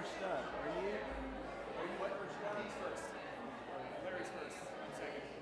first up? Are you? Are you what first up? He's first. Larry's first. I'm second.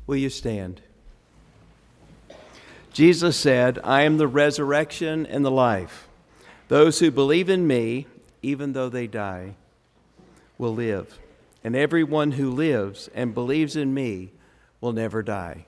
Will you stand? Jesus said, I am the resurrection and the life. Those who believe in me, even though they die, will live. And everyone who lives and believes in me will never die.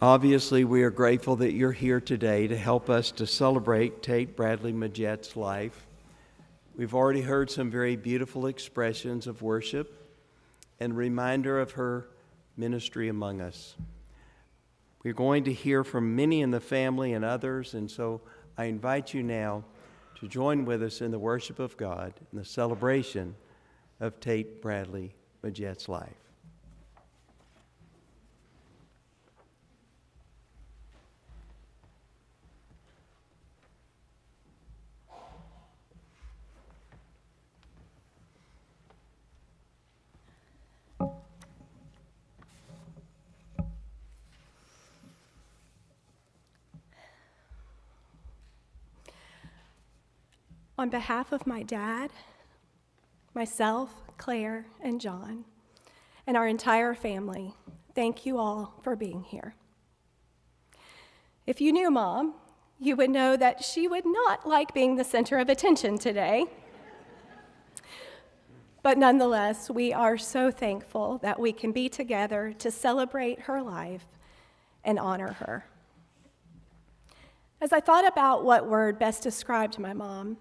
Obviously, we are grateful that you're here today to help us to celebrate Tate Bradley Majette's life. We've already heard some very beautiful expressions of worship and reminder of her ministry among us. We're going to hear from many in the family and others, and so I invite you now to join with us in the worship of God and the celebration of Tate Bradley Majette's life. On behalf of my dad, myself, Claire, and John, and our entire family, thank you all for being here. If you knew Mom, you would know that she would not like being the center of attention today. But nonetheless, we are so thankful that we can be together to celebrate her life and honor her. As I thought about what word best described my mom,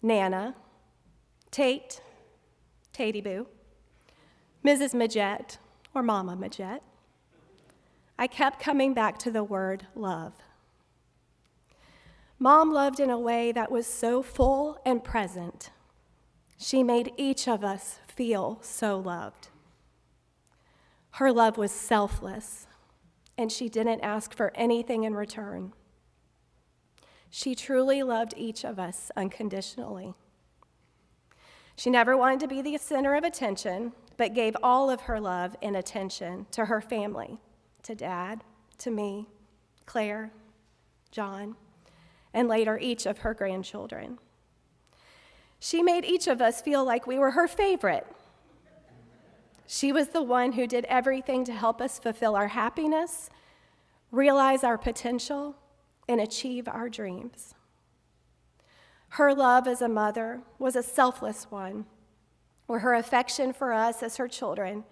Nana, Tate, Tatey Boo, Mrs. Majette, or Mama Majette, I kept coming back to the word love. Mom loved in a way that was so full and present. She made each of us feel so loved. Her love was selfless, and she didn't ask for anything in return. She truly loved each of us unconditionally. She never wanted to be the center of attention, but gave all of her love and attention to her family, to Dad, to me, Claire, John, and later each of her grandchildren. She made each of us feel like we were her favorite. She was the one who did everything to help us fulfill our happiness, realize our potential, and achieve our dreams. Her love as a mother was a selfless one, where her affection for us as her children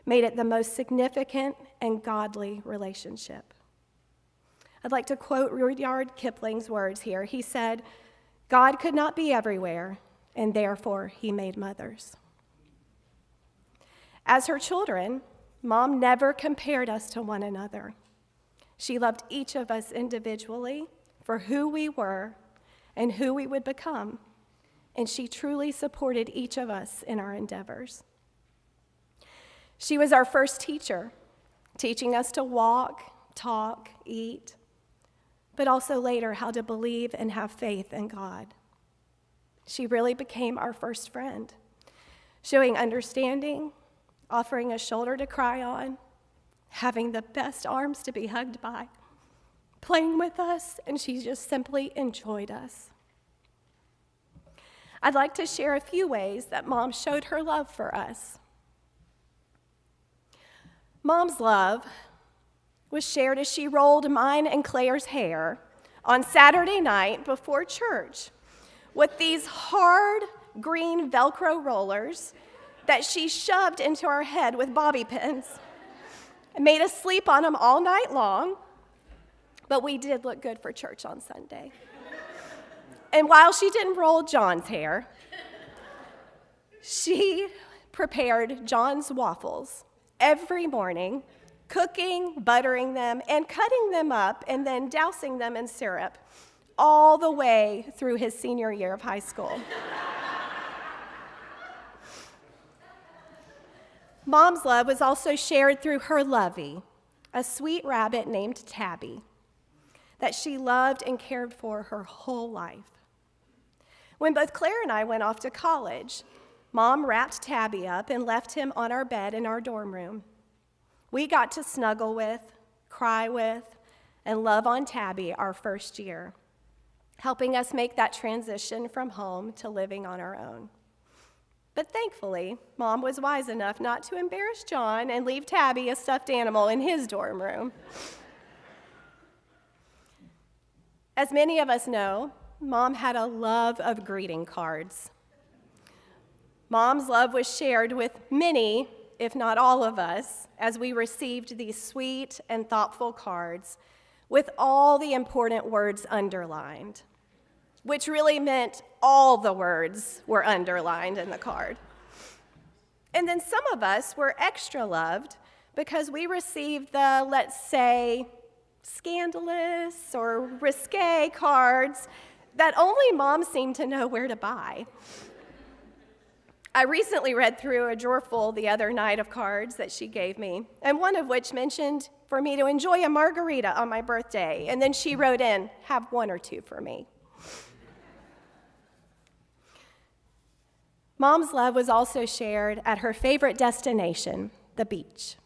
made it the most significant and godly relationship. I'd like to quote Rudyard Kipling's words here. He said, "God could not be everywhere, and therefore he made mothers." As her children, Mom never compared us to one another. She loved each of us individually for who we were and who we would become, and she truly supported each of us in our endeavors. She was our first teacher, teaching us to walk, talk, eat, but also later how to believe and have faith in God. She really became our first friend, showing understanding, offering a shoulder to cry on, having the best arms to be hugged by, playing with us, and she just simply enjoyed us. I'd like to share a few ways that Mom showed her love for us. Mom's love was shared as she rolled mine and Claire's hair on Saturday night before church with these hard green Velcro rollers that she shoved into our head with bobby pins. Made us sleep on them all night long, but we did look good for church on Sunday. And while she didn't roll John's hair, she prepared John's waffles every morning, cooking, buttering them, and cutting them up, and then dousing them in syrup all the way through his senior year of high school. Mom's love was also shared through her lovey, a sweet rabbit named Tabby, that she loved and cared for her whole life. When both Claire and I went off to college, Mom wrapped Tabby up and left him on our bed in our dorm room. We got to snuggle with, cry with, and love on Tabby our first year, helping us make that transition from home to living on our own. But thankfully, Mom was wise enough not to embarrass John and leave Tabby a stuffed animal in his dorm room. As many of us know, Mom had a love of greeting cards. Mom's love was shared with many if not all of us, as we received these sweet and thoughtful cards with all the important words underlined, which really meant all the words were underlined in the card. And then some of us were extra loved because we received the, let's say, scandalous or risque cards that only Mom seemed to know where to buy. I recently read through a drawer full the other night of cards that she gave me, and one of which mentioned for me to enjoy a margarita on my birthday, and then she wrote in, have one or two for me. Mom's love was also shared at her favorite destination, the beach.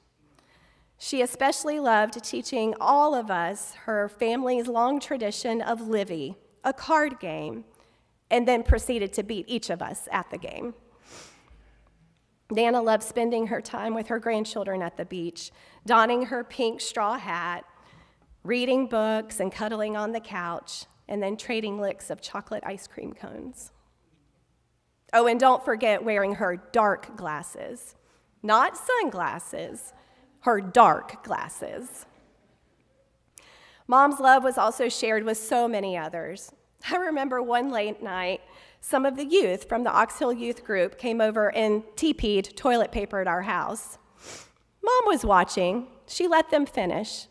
She especially loved teaching all of us her family's long tradition of Livy, a card game, and then proceeded to beat each of us at the game. Nana loved spending her time with her grandchildren at the beach, donning her pink straw hat, reading books and cuddling on the couch, and then trading licks of chocolate ice cream cones. Oh, and don't forget wearing her dark glasses, not sunglasses, her dark glasses. Mom's love was also shared with so many others. I remember one late night, some of the youth from the Ox Hill Youth Group came over and TP'd toilet paper at our house. Mom was watching. She let them finish.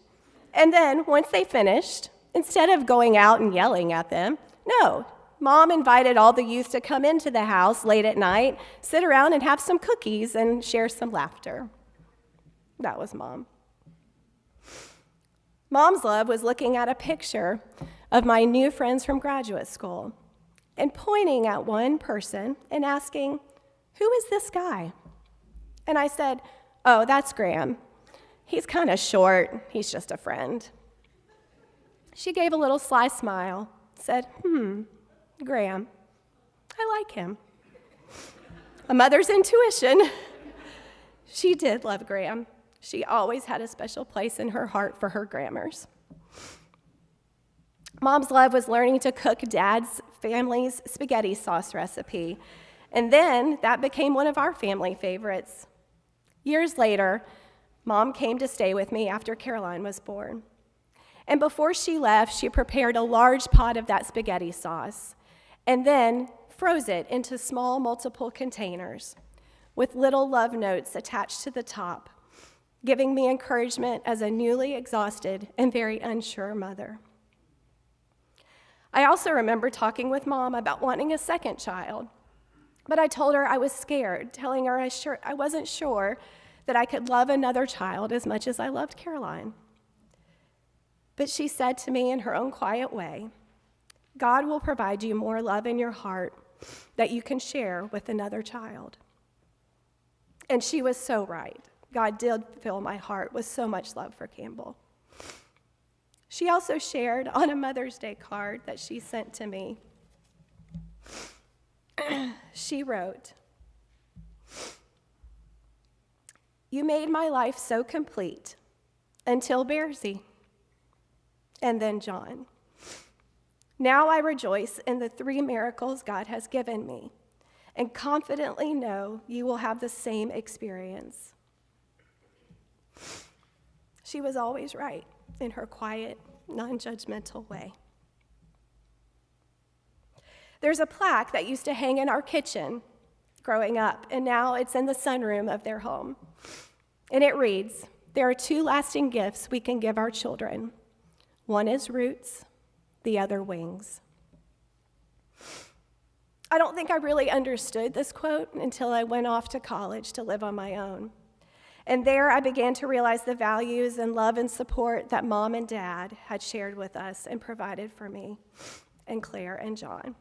And then, once they finished, instead of going out and yelling at them, no, Mom invited all the youth to come into the house late at night, sit around and have some cookies and share some laughter. That was Mom. Mom's love was looking at a picture of my new friends from graduate school and pointing at one person and asking, who is this guy? And I said, oh, that's Graham. He's kind of short. He's just a friend. She gave a little sly smile, said, Graham, I like him. A mother's intuition. She did love Graham. She always had a special place in her heart for her Grammars. Mom's love was learning to cook Dad's family's spaghetti sauce recipe, and then that became one of our family favorites. Years later, Mom came to stay with me after Caroline was born. And before she left, she prepared a large pot of that spaghetti sauce and then froze it into small multiple containers with little love notes attached to the top, giving me encouragement as a newly exhausted and very unsure mother. I also remember talking with Mom about wanting a second child, but I told her I was scared, telling her I wasn't sure that I could love another child as much as I loved Caroline. But she said to me in her own quiet way, God will provide you more love in your heart that you can share with another child. And she was so right. God did fill my heart with so much love for Campbell. She also shared on a Mother's Day card that she sent to me. She wrote, you made my life so complete until Bearsy, and then John. Now I rejoice in the 3 miracles God has given me and confidently know you will have the same experience. She was always right in her quiet, non-judgmental way. There's a plaque that used to hang in our kitchen growing up, and now it's in the sunroom of their home. And it reads, there are 2 lasting gifts we can give our children. One is roots, the other wings. I don't think I really understood this quote until I went off to college to live on my own. And there I began to realize the values and love and support that Mom and Dad had shared with us and provided for me and Claire and John.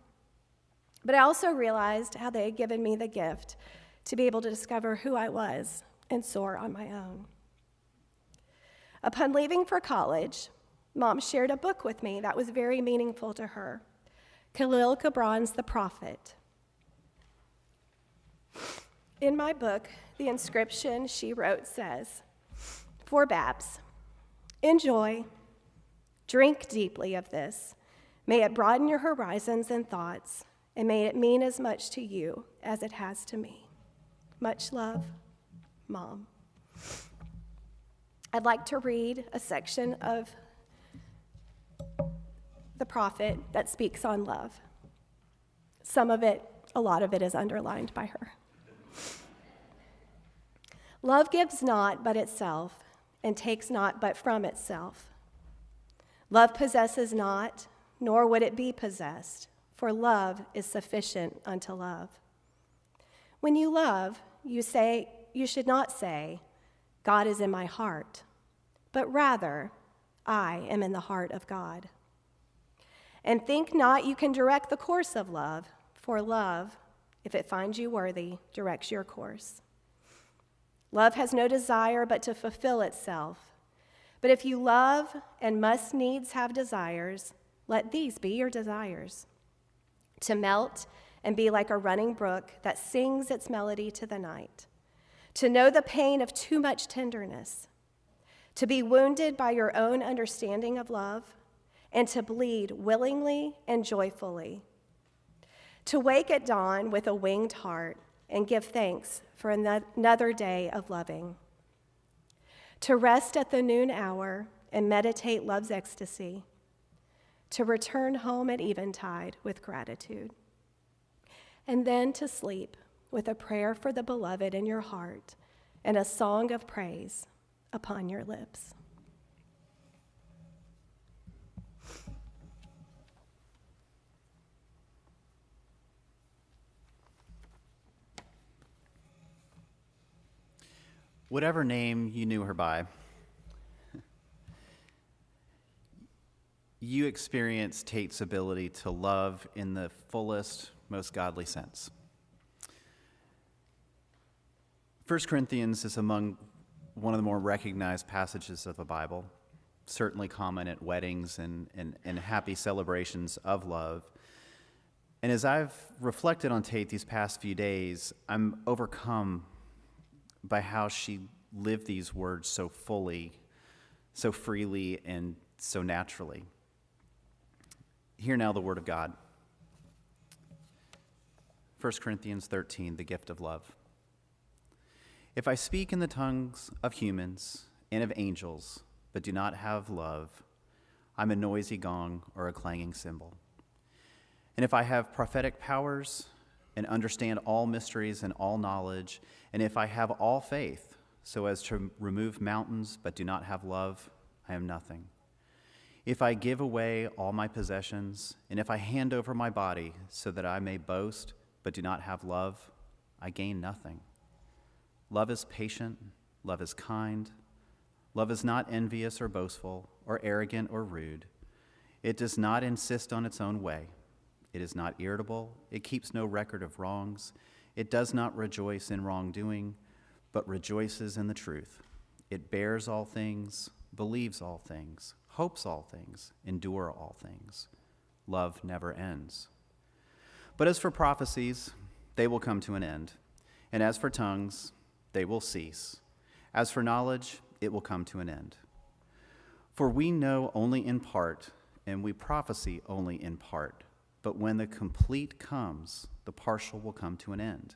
But I also realized how they had given me the gift to be able to discover who I was and soar on my own. Upon leaving for college, Mom shared a book with me that was very meaningful to her, Khalil Gibran's The Prophet. In my book, the inscription she wrote says, for Babs, enjoy, drink deeply of this. May it broaden your horizons and thoughts, and may it mean as much to you as it has to me. Much love, mom. I'd like to read a section of the prophet that speaks on love. Some of it, a lot of it is underlined by her. Love gives not but itself, and takes not but from itself. Love possesses not, nor would it be possessed, for love is sufficient unto love. When you love, you should not say, God is in my heart, but rather, I am in the heart of God. And think not you can direct the course of love, for love, if it finds you worthy, directs your course. Love has no desire but to fulfill itself. But if you love and must needs have desires, let these be your desires: to melt and be like a running brook that sings its melody to the night, to know the pain of too much tenderness, to be wounded by your own understanding of love, and to bleed willingly and joyfully, to wake at dawn with a winged heart and give thanks for another day of loving, to rest at the noon hour and meditate love's ecstasy, to return home at eventide with gratitude, and then to sleep with a prayer for the beloved in your heart and a song of praise upon your lips. Whatever name you knew her by, you experienced Tate's ability to love in the fullest, most godly sense. 1 Corinthians is among one of the more recognized passages of the Bible, certainly common at weddings and happy celebrations of love. And as I've reflected on Tate these past few days, I'm overcome by how she lived these words so fully, so freely, and so naturally. Hear now the word of God. 1 Corinthians 13, the gift of love. If I speak in the tongues of humans and of angels, but do not have love, I'm a noisy gong or a clanging cymbal. And if I have prophetic powers and understand all mysteries and all knowledge, and if I have all faith so as to remove mountains but do not have love, I am nothing. If I give away all my possessions, and if I hand over my body so that I may boast but do not have love, I gain nothing. Love is patient, love is kind, love is not envious or boastful or arrogant or rude. It does not insist on its own way. It is not irritable. It keeps no record of wrongs. It does not rejoice in wrongdoing, but rejoices in the truth. It bears all things, believes all things, hopes all things, endure all things. Love never ends. But as for prophecies, they will come to an end. And as for tongues, they will cease. As for knowledge, it will come to an end. For we know only in part, and we prophesy only in part. But when the complete comes, the partial will come to an end.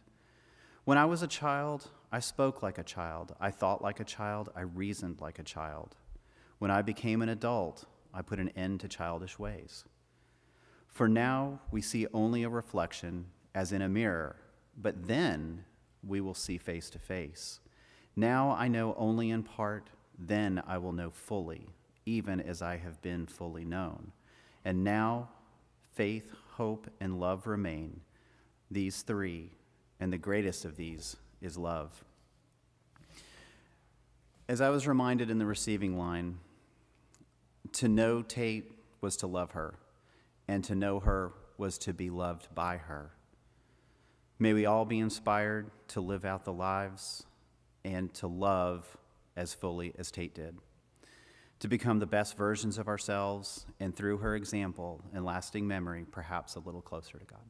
When I was a child, I spoke like a child. I thought like a child. I reasoned like a child. When I became an adult, I put an end to childish ways. For now we see only a reflection as in a mirror, but then we will see face to face. Now I know only in part, then I will know fully, even as I have been fully known. And now faith, hope, and love remain, these three, and the greatest of these is love. As I was reminded in the receiving line, to know Tate was to love her, and to know her was to be loved by her. May we all be inspired to live out the lives and to love as fully as Tate did, to become the best versions of ourselves, and through her example and lasting memory, perhaps a little closer to God.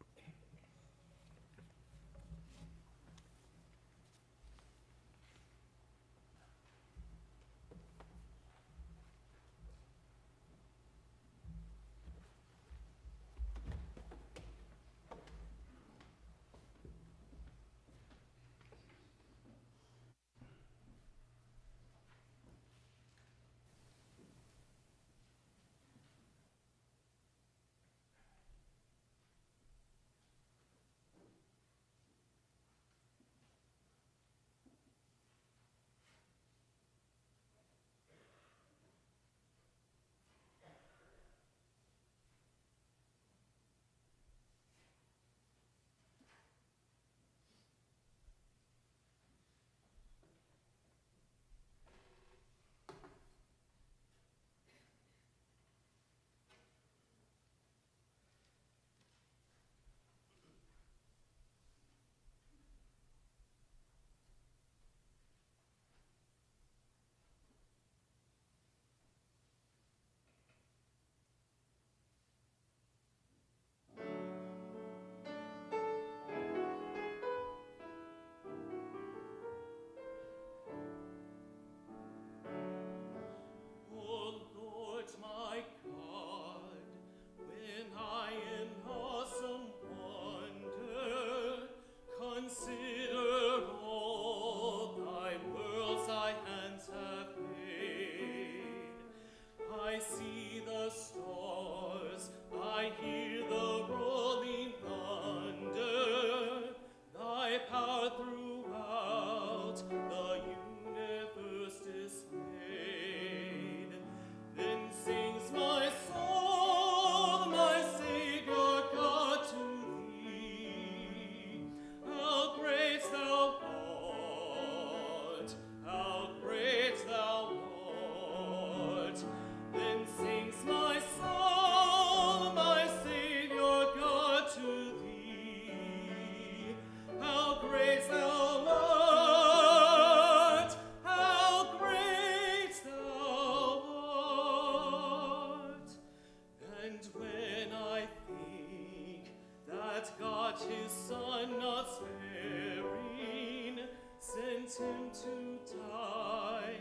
that God his Son not sparing sent him to die.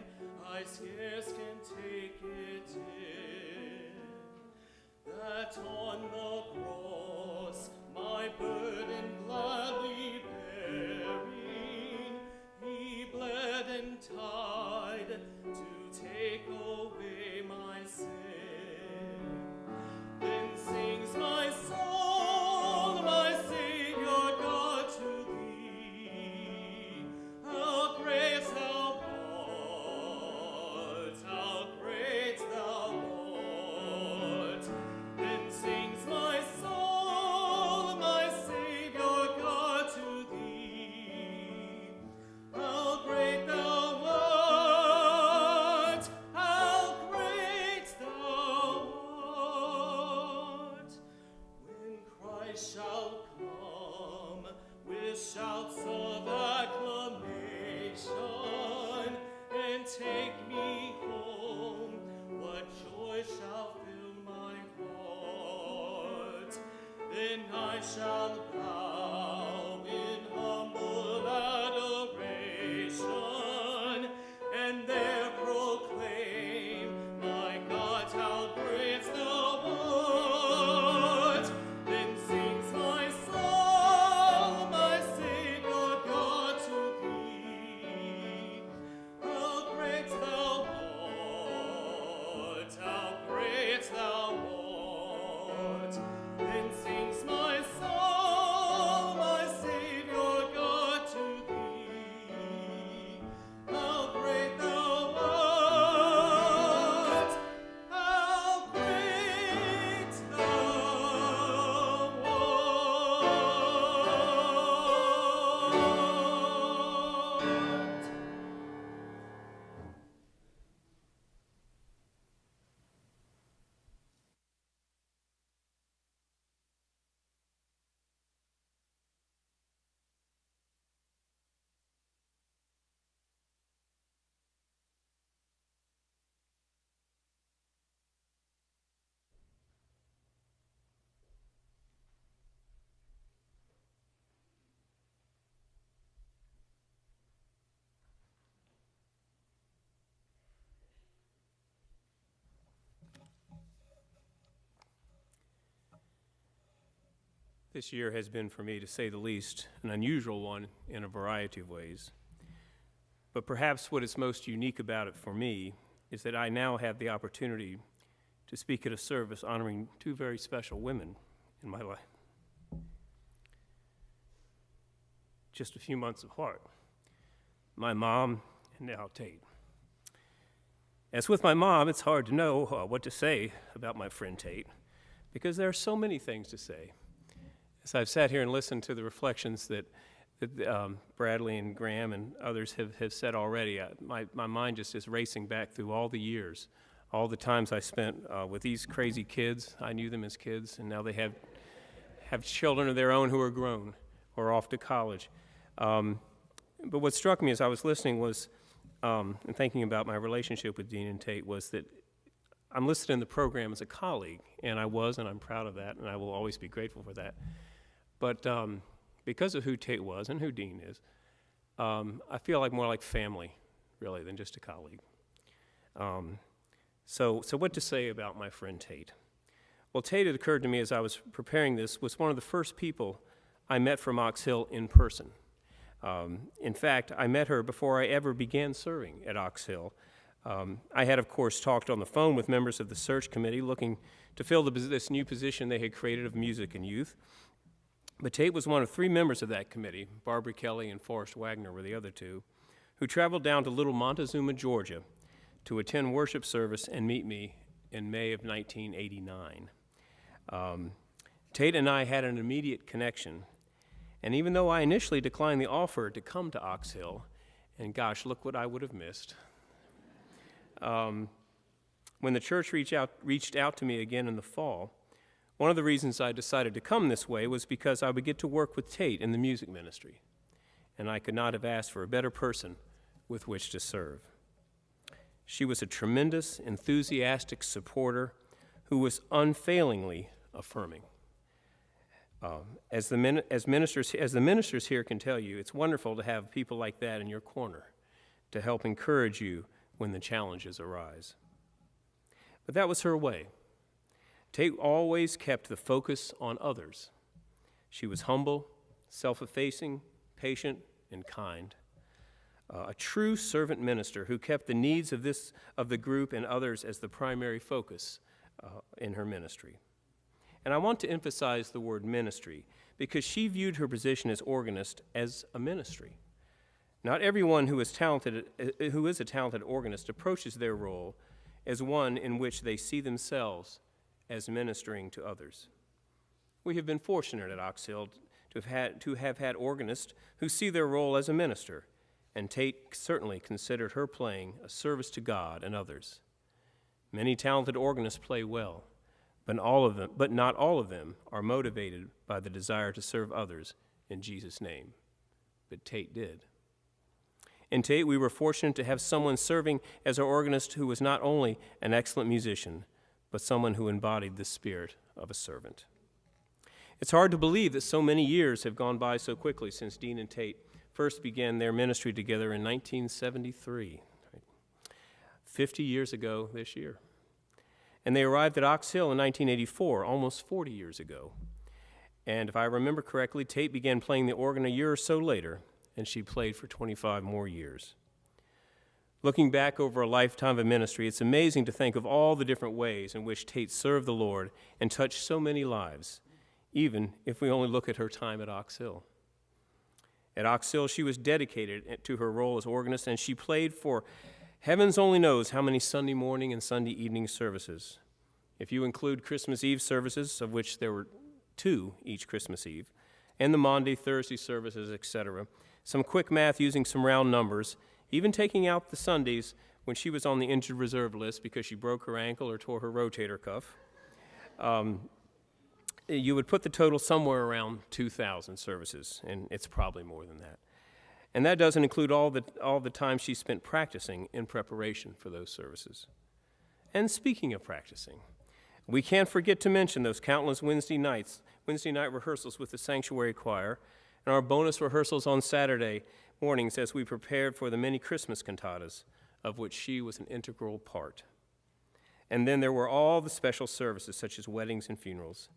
I scarce can take it in, that on the cross my burden gladly bearing, he bled and died to take away my sin. Then sings my soul, my Savior God, to thee. How great thou art, how great thou art. Then sings my soul, my Savior God, to thee. How great thou art, how great thou art. When Christ shall come with shouts of acclamation and take me home, what joy shall fill my heart? Then I shall bow in humble adoration and there proclaim, my God, how great thou art. Then sings my soul, my Savior God, to thee. How great thou art, how great thou art. Then sings my soul, my Savior God, to thee. How great thou art, how great thou art. This year has been, for me, to say the least, an unusual one in a variety of ways. But perhaps what is most unique about it for me is that I now have the opportunity to speak at a service honoring two very special women in my life, just a few months apart, my mom and now Tate. As with my mom, it's hard to know what to say about my friend Tate, because there are so many things to say. As I've sat here and listened to the reflections that Bradley and Graham and others have said already, my mind just is racing back through all the years, all the times I spent with these crazy kids. I knew them as kids, and now they have children of their own who are grown or off to college. But what struck me as I was listening was, and thinking about my relationship with Dean and Tate, was that I'm listed in the program as a colleague, and I was, and I'm proud of that, and I will always be grateful for that. But because of who Tate was and who Dean is, I feel like more like family, really, than just a colleague. So what to say about my friend Tate? Well, Tate, it occurred to me as I was preparing this, was one of the first people I met from Ox Hill in person. In fact, I met her before I ever began serving at Ox Hill. I had, of course, talked on the phone with members of the search committee looking to fill this new position they had created of music and youth. But Tate was one of three members of that committee, Barbara Kelly and Forrest Wagner were the other two, who traveled down to Little Montezuma, Georgia, to attend worship service and meet me in May of 1989. Tate and I had an immediate connection, and even though I initially declined the offer to come to Ox Hill, and gosh, look what I would have missed. When the church reached out to me again in the fall, one of the reasons I decided to come this way was because I would get to work with Tate in the music ministry, and I could not have asked for a better person with which to serve. She was a tremendous, enthusiastic supporter who was unfailingly affirming. As the ministers here can tell you, it's wonderful to have people like that in your corner to help encourage you when the challenges arise. But that was her way. Tate always kept the focus on others. She was humble, self-effacing, patient, and kind. A true servant minister who kept the needs of the group and others as the primary focus in her ministry. And I want to emphasize the word ministry because she viewed her position as organist as a ministry. Not everyone who is a talented organist approaches their role as one in which they see themselves as ministering to others. We have been fortunate at Ox Hill to have had organists who see their role as a minister, and Tate certainly considered her playing a service to God and others. Many talented organists play well, but not all of them are motivated by the desire to serve others in Jesus' name. But Tate did. In Tate, we were fortunate to have someone serving as our organist who was not only an excellent musician, but someone who embodied the spirit of a servant. It's hard to believe that so many years have gone by so quickly since Dean and Tate first began their ministry together in 1973, 50 years ago this year. And they arrived at Ox Hill in 1984, almost 40 years ago. And if I remember correctly, Tate began playing the organ a year or so later, and she played for 25 more years. Looking back over a lifetime of ministry, it's amazing to think of all the different ways in which Tate served the Lord and touched so many lives, even if we only look at her time at Ox Hill. At Ox Hill, she was dedicated to her role as organist, and she played for heavens only knows how many Sunday morning and Sunday evening services. If you include Christmas Eve services, of which there were 2 each Christmas Eve, and the Maundy, Thursday services, etc., some quick math using some round numbers, even taking out the Sundays when she was on the injured reserve list because she broke her ankle or tore her rotator cuff, you would put the total somewhere around 2,000 services, and it's probably more than that. And that doesn't include all the time she spent practicing in preparation for those services. And speaking of practicing, we can't forget to mention those countless Wednesday night rehearsals with the sanctuary choir, and our bonus rehearsals on Saturday mornings as we prepared for the many Christmas cantatas, of which she was an integral part. And then there were all the special services, such as weddings and funerals.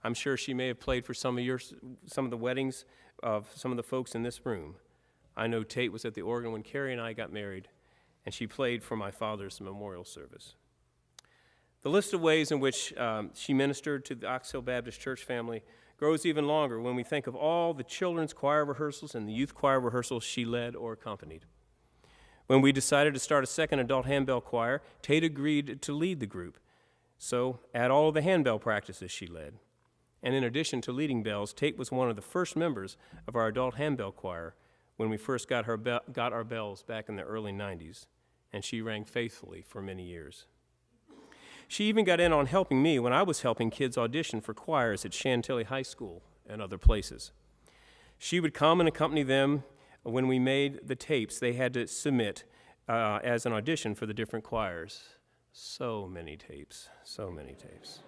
I'm sure she may have played for some of the weddings of some of the folks in this room. I know Tate was at the organ when Carrie and I got married, and she played for my father's memorial service. The list of ways in which she ministered to the Ox Hill Baptist Church family grows even longer when we think of all the children's choir rehearsals and the youth choir rehearsals she led or accompanied. When we decided to start a second adult handbell choir, Tate agreed to lead the group. So, at all of the handbell practices she led. And in addition to leading bells, Tate was one of the first members of our adult handbell choir when we first got our bells back in the early 90s, and she rang faithfully for many years. She even got in on helping me when I was helping kids audition for choirs at Chantilly High School and other places. She would come and accompany them when we made the tapes they had to submit as an audition for the different choirs. So many tapes, so many tapes.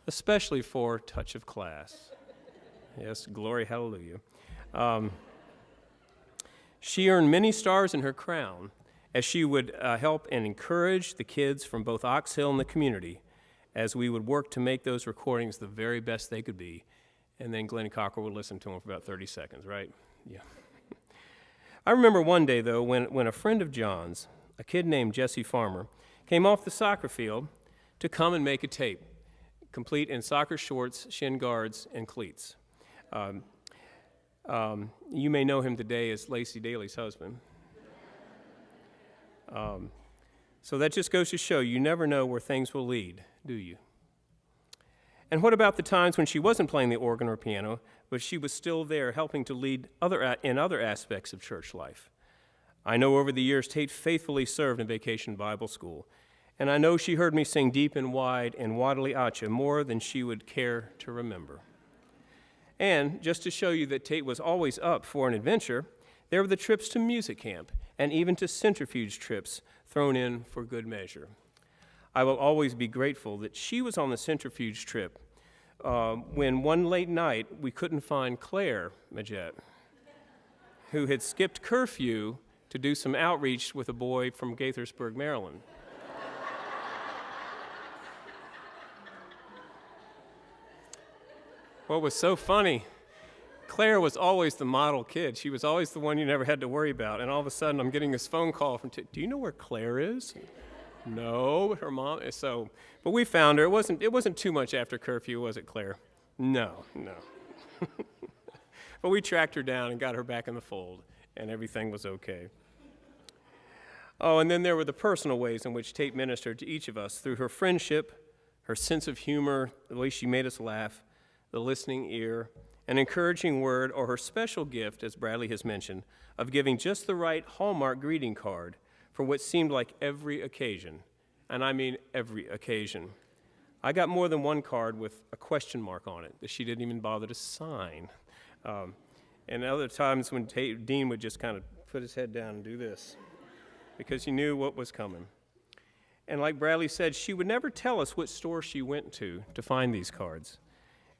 Especially for Touch of Class. Yes, glory, hallelujah. She earned many stars in her crown as she would help and encourage the kids from both Ox Hill and the community as we would work to make those recordings the very best they could be. And then Glenn Cockrell would listen to them for about 30 seconds, right? Yeah. I remember one day, though, when a friend of John's, a kid named Jesse Farmer, came off the soccer field to come and make a tape, complete in soccer shorts, shin guards, and cleats. You may know him today as Lacey Daly's husband. So that just goes to show you never know where things will lead, do you? And what about the times when she wasn't playing the organ or piano, but she was still there helping to lead in other aspects of church life? I know over the years Tate faithfully served in Vacation Bible School, and I know she heard me sing deep and wide and Wadley Acha more than she would care to remember. And just to show you that Tate was always up for an adventure, there were the trips to music camp and even to centrifuge trips thrown in for good measure. I will always be grateful that she was on the centrifuge trip when one late night we couldn't find Claire Majette, who had skipped curfew to do some outreach with a boy from Gaithersburg, Maryland. What was so funny, Claire was always the model kid. She was always the one you never had to worry about. And all of a sudden, I'm getting this phone call from, do you know where Claire is? No, her mom. But we found her. It wasn't too much after curfew, was it, Claire? No. But we tracked her down and got her back in the fold, and everything was okay. Oh, and then there were the personal ways in which Tate ministered to each of us through her friendship, her sense of humor, the way she made us laugh, the listening ear, an encouraging word, or her special gift, as Bradley has mentioned, of giving just the right Hallmark greeting card for what seemed like every occasion, and I mean every occasion. I got more than one card with a question mark on it that she didn't even bother to sign. And other times when Dean would just kind of put his head down and do this because he knew what was coming. And like Bradley said, she would never tell us what store she went to find these cards.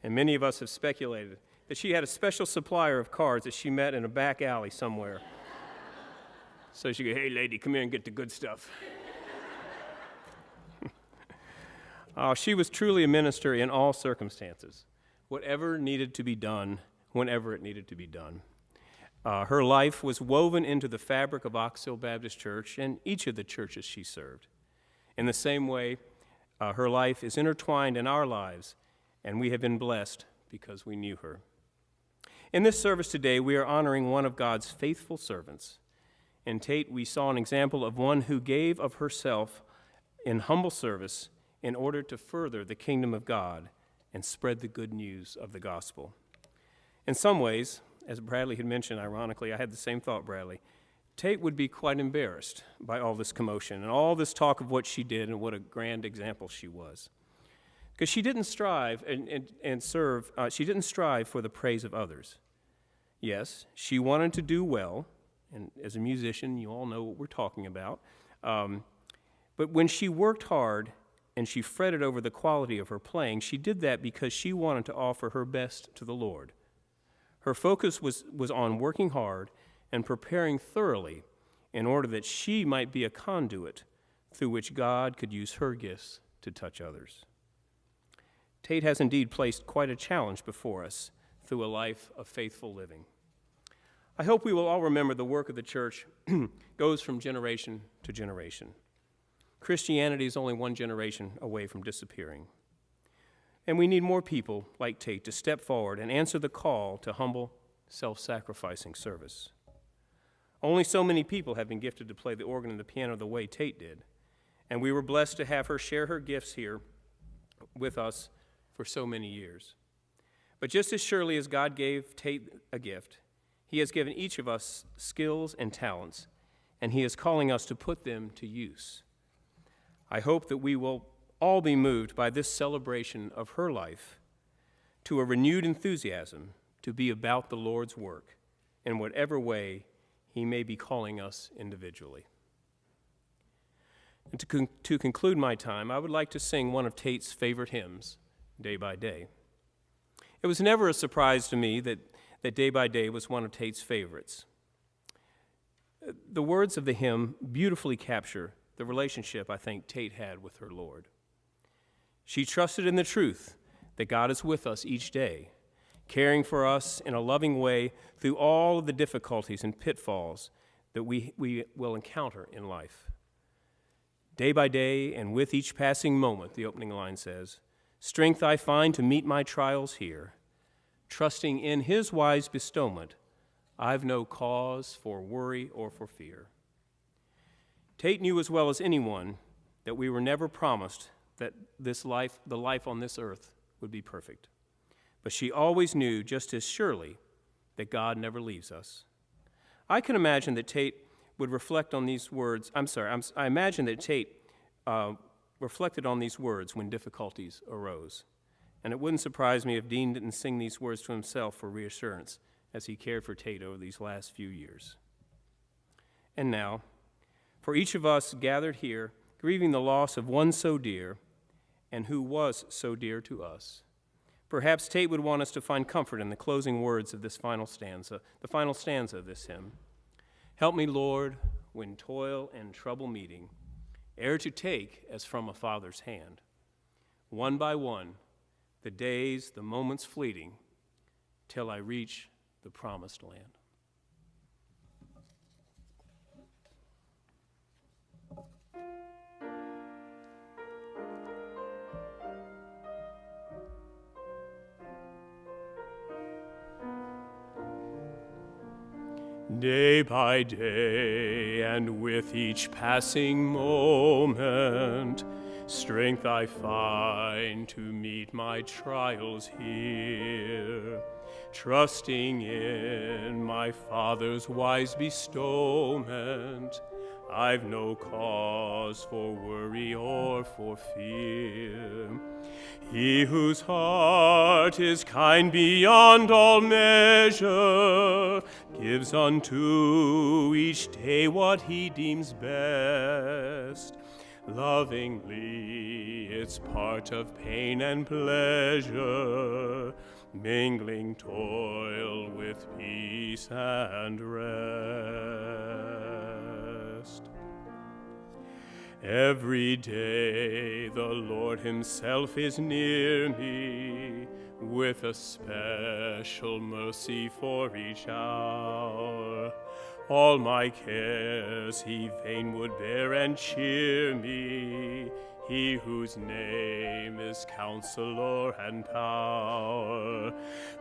And many of us have speculated that she had a special supplier of cards that she met in a back alley somewhere. So she go, hey, lady, come here and get the good stuff. She was truly a minister in all circumstances. Whatever needed to be done, whenever it needed to be done. Her life was woven into the fabric of Ox Hill Baptist Church and each of the churches she served. In the same way, her life is intertwined in our lives, and we have been blessed because we knew her. In this service today, we are honoring one of God's faithful servants. In Tate, we saw an example of one who gave of herself in humble service in order to further the kingdom of God and spread the good news of the gospel. In some ways, as Bradley had mentioned, ironically, I had the same thought, Bradley, Tate would be quite embarrassed by all this commotion and all this talk of what she did and what a grand example she was. Because she didn't strive she didn't strive for the praise of others. Yes, she wanted to do well, and as a musician, you all know what we're talking about. But when she worked hard and she fretted over the quality of her playing, she did that because she wanted to offer her best to the Lord. Her focus was on working hard and preparing thoroughly in order that she might be a conduit through which God could use her gifts to touch others. Tate has indeed placed quite a challenge before us through a life of faithful living. I hope we will all remember the work of the church goes from generation to generation. Christianity is only one generation away from disappearing. And we need more people like Tate to step forward and answer the call to humble, self-sacrificing service. Only so many people have been gifted to play the organ and the piano the way Tate did, and we were blessed to have her share her gifts here with us for so many years. But just as surely as God gave Tate a gift, he has given each of us skills and talents, and he is calling us to put them to use. I hope that we will all be moved by this celebration of her life to a renewed enthusiasm to be about the Lord's work in whatever way he may be calling us individually. And to conclude my time, I would like to sing one of Tate's favorite hymns, Day by Day. It was never a surprise to me that Day by Day was one of Tate's favorites. The words of the hymn beautifully capture the relationship I think Tate had with her Lord. She trusted in the truth that God is with us each day, caring for us in a loving way through all of the difficulties and pitfalls that we will encounter in life. Day by day and with each passing moment, the opening line says, strength I find to meet my trials here. Trusting in his wise bestowment, I've no cause for worry or for fear. Tate knew as well as anyone that we were never promised that the life on this earth would be perfect. But she always knew just as surely that God never leaves us. I can imagine that Tate would reflect on these words. I imagine that Tate reflected on these words when difficulties arose. And it wouldn't surprise me if Dean didn't sing these words to himself for reassurance as he cared for Tate over these last few years. And now, for each of us gathered here, grieving the loss of one so dear and who was so dear to us, Perhaps Tate would want us to find comfort in the closing words of this final stanza of this hymn. Help me, Lord, when toil and trouble meeting, ere to take as from a father's hand. One by one, the days, the moments fleeting, till I reach the promised land. Day by day, and with each passing moment, strength I find to meet my trials here, trusting in my Father's wise bestowment. I've no cause for worry or for fear. He whose heart is kind beyond all measure gives unto each day what he deems best. Lovingly, it's part of pain and pleasure, mingling toil with peace and rest. Every day the Lord himself is near me, with a special mercy for each hour. All my cares he fain would bear and cheer me, he whose name is Counselor and Power.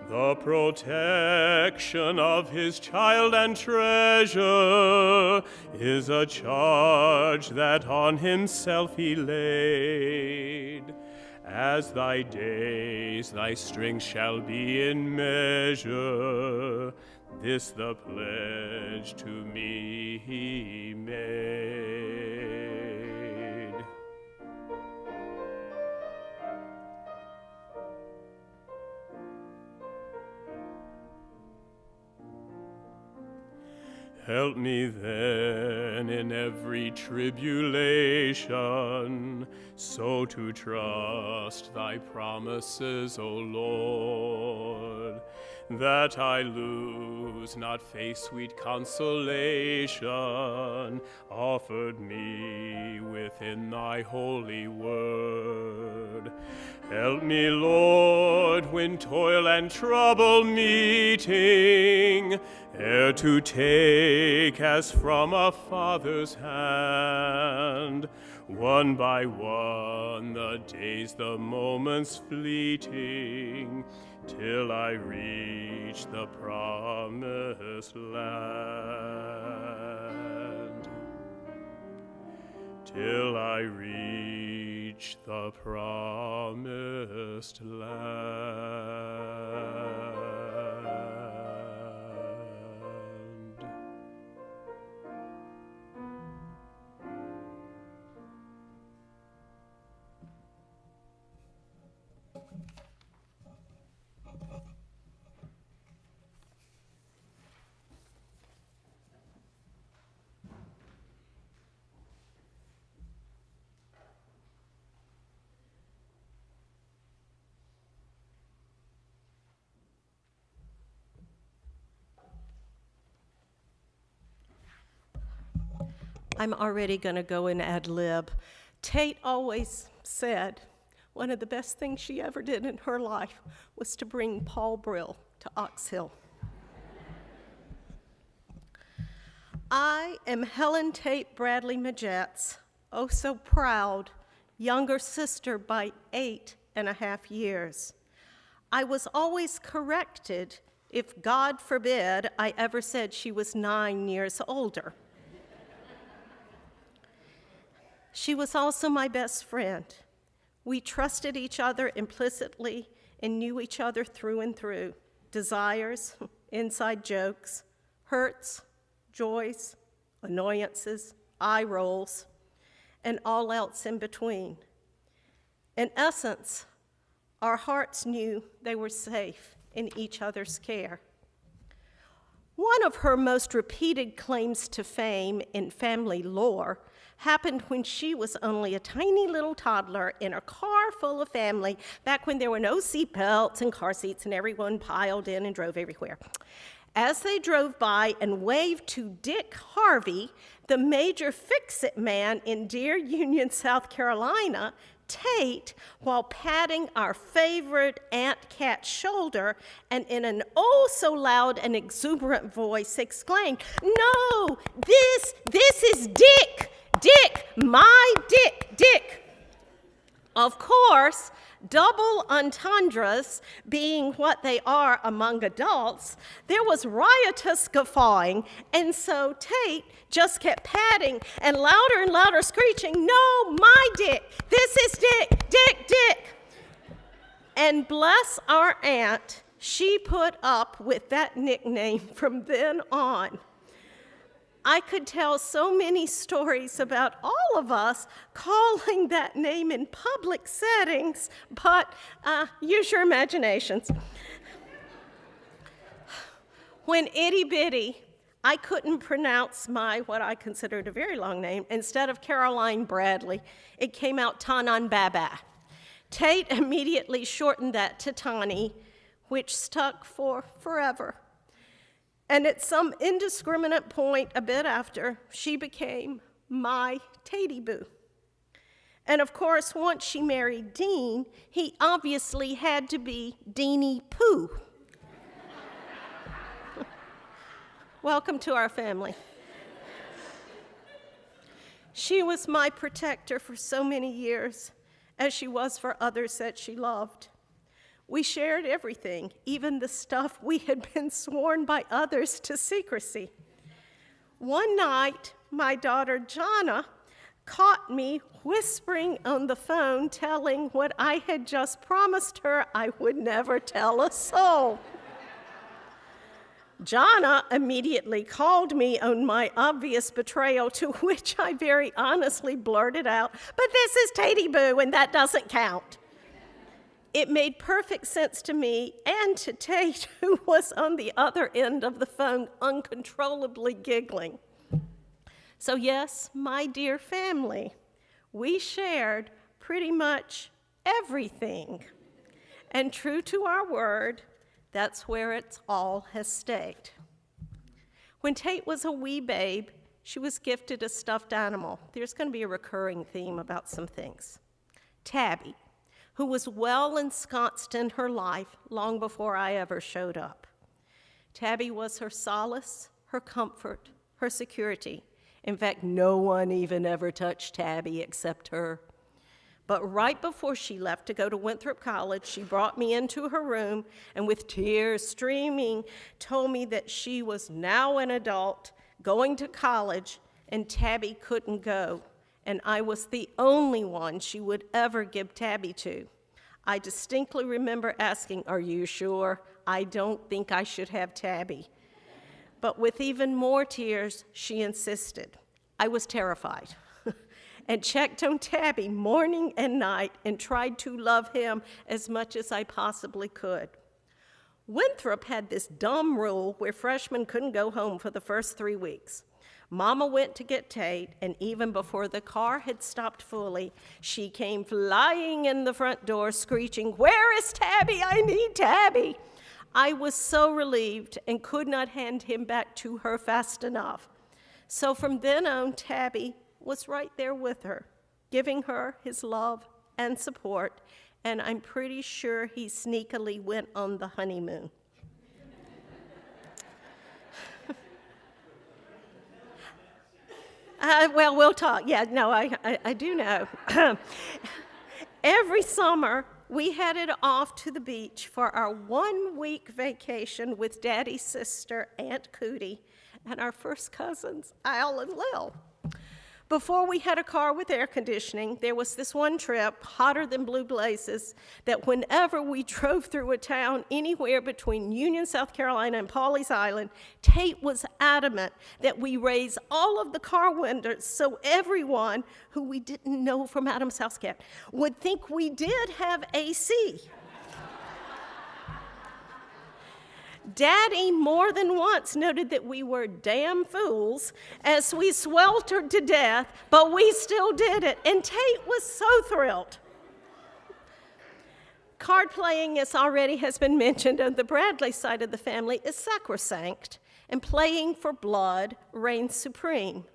The protection of his child and treasure is a charge that on himself he laid. As thy days, thy strength shall be in measure. This the pledge to me he made. Help me then in every tribulation, so to trust thy promises, O Lord, that I lose not faith's sweet consolation, offered me within thy holy word. Help me, Lord, when toil and trouble meeting, ere to take as from a father's hand, one by one, the days, the moments fleeting, till I reach the promised land. Till I reach the promised land. I'm already going to go and ad lib. Tate always said one of the best things she ever did in her life was to bring Paul Brill to Ox Hill. I am Helen Tate Bradley Majette's oh so proud younger sister by 8.5 years. I was always corrected if, God forbid, I ever said she was 9 years older. She was also my best friend. We trusted each other implicitly and knew each other through and through. Desires, inside jokes, hurts, joys, annoyances, eye rolls, and all else in between. In essence, our hearts knew they were safe in each other's care. One of her most repeated claims to fame in family lore happened when she was only a tiny little toddler in a car full of family, back when there were no seatbelts and car seats and everyone piled in and drove everywhere. As they drove by and waved to Dick Harvey, the major fix-it man in Deer Union, South Carolina, Tate, while patting our favorite Aunt Cat's shoulder, and in an oh so loud and exuberant voice exclaimed, "No, this is Dick! Dick, my Dick!" Of course, double entendres being what they are among adults, there was riotous guffawing, and so Tate just kept patting and louder screeching, "No, my Dick! This is Dick! Dick!" And bless our aunt, she put up with that nickname from then on. I could tell so many stories about all of us calling that name in public settings, but use your imaginations. When itty bitty, I couldn't pronounce my, what I considered a very long name. Instead of Caroline Bradley, it came out Tanan Baba. Tate immediately shortened that to Tani, which stuck for forever. And at some indiscriminate point a bit after, she became my Tatey Boo. And of course, once she married Dean, he obviously had to be Deanie Pooh. Welcome to our family. She was my protector for so many years, as she was for others that she loved. We shared everything, even the stuff we had been sworn by others to secrecy. One night, my daughter Jana caught me whispering on the phone, telling what I had just promised her I would never tell a soul. Jana immediately called me on my obvious betrayal, to which I very honestly blurted out, "But this is Tatey Boo, and that doesn't count." It made perfect sense to me and to Tate, who was on the other end of the phone uncontrollably giggling. So yes, my dear family, we shared pretty much everything. And true to our word, that's where it all has stayed. When Tate was a wee babe, she was gifted a stuffed animal. There's going to be a recurring theme about some things. Tabby, who was well ensconced in her life long before I ever showed up. Tabby was her solace, her comfort, her security. In fact, no one even ever touched Tabby except her. But right before she left to go to Winthrop College, she brought me into her room and with tears streaming told me that she was now an adult going to college and Tabby couldn't go. And I was the only one she would ever give Tabby to. I distinctly remember asking, "Are you sure? I don't think I should have Tabby." But with even more tears, she insisted. I was terrified and checked on Tabby morning and night and tried to love him as much as I possibly could. Winthrop had this dumb rule where freshmen couldn't go home for the first 3 weeks. Mama went to get Tate, and even before the car had stopped fully, she came flying in the front door, screeching, "Where is Tabby? I need Tabby." I was so relieved and could not hand him back to her fast enough. So from then on, Tabby was right there with her, giving her his love and support, and I'm pretty sure he sneakily went on the honeymoon. Well, we'll talk. Yeah, no, I do know. Every summer, we headed off to the beach for our 1-week vacation with Daddy's sister, Aunt Cootie, and our first cousins, Al and Lil. Before we had a car with air conditioning, there was this one trip, hotter than blue blazes, that whenever we drove through a town anywhere between Union, South Carolina, and Pawleys Island, Tate was adamant that we raise all of the car windows so everyone who we didn't know from Adam's house cat would think we did have AC. Daddy more than once noted that we were damn fools as we sweltered to death, but we still did it, and Tate was so thrilled. Card playing, as already has been mentioned on the Bradley side of the family, is sacrosanct, and playing for blood reigns supreme.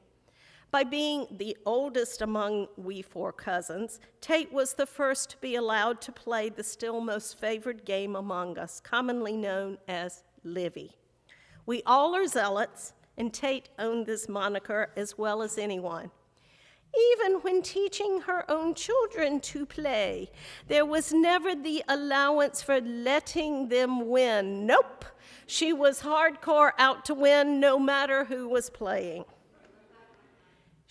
By being the oldest among we four cousins, Tate was the first to be allowed to play the still most favored game among us, commonly known as Livy. We all are zealots, and Tate owned this moniker as well as anyone. Even when teaching her own children to play, there was never the allowance for letting them win. Nope, she was hardcore out to win no matter who was playing.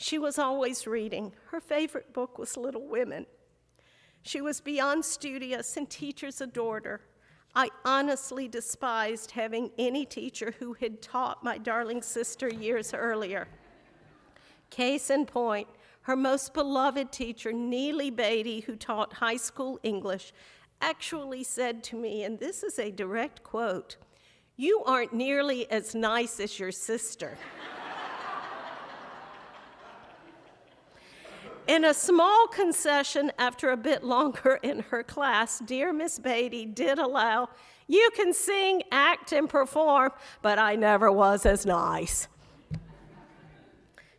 She was always reading. Her favorite book was Little Women. She was beyond studious, and teachers adored her. I honestly despised having any teacher who had taught my darling sister years earlier. Case in point, her most beloved teacher, Neely Beatty, who taught high school English, actually said to me, and this is a direct quote, "You aren't nearly as nice as your sister." In a small concession after a bit longer in her class, dear Miss Beatty did allow, "You can sing, act, and perform, but I never was as nice."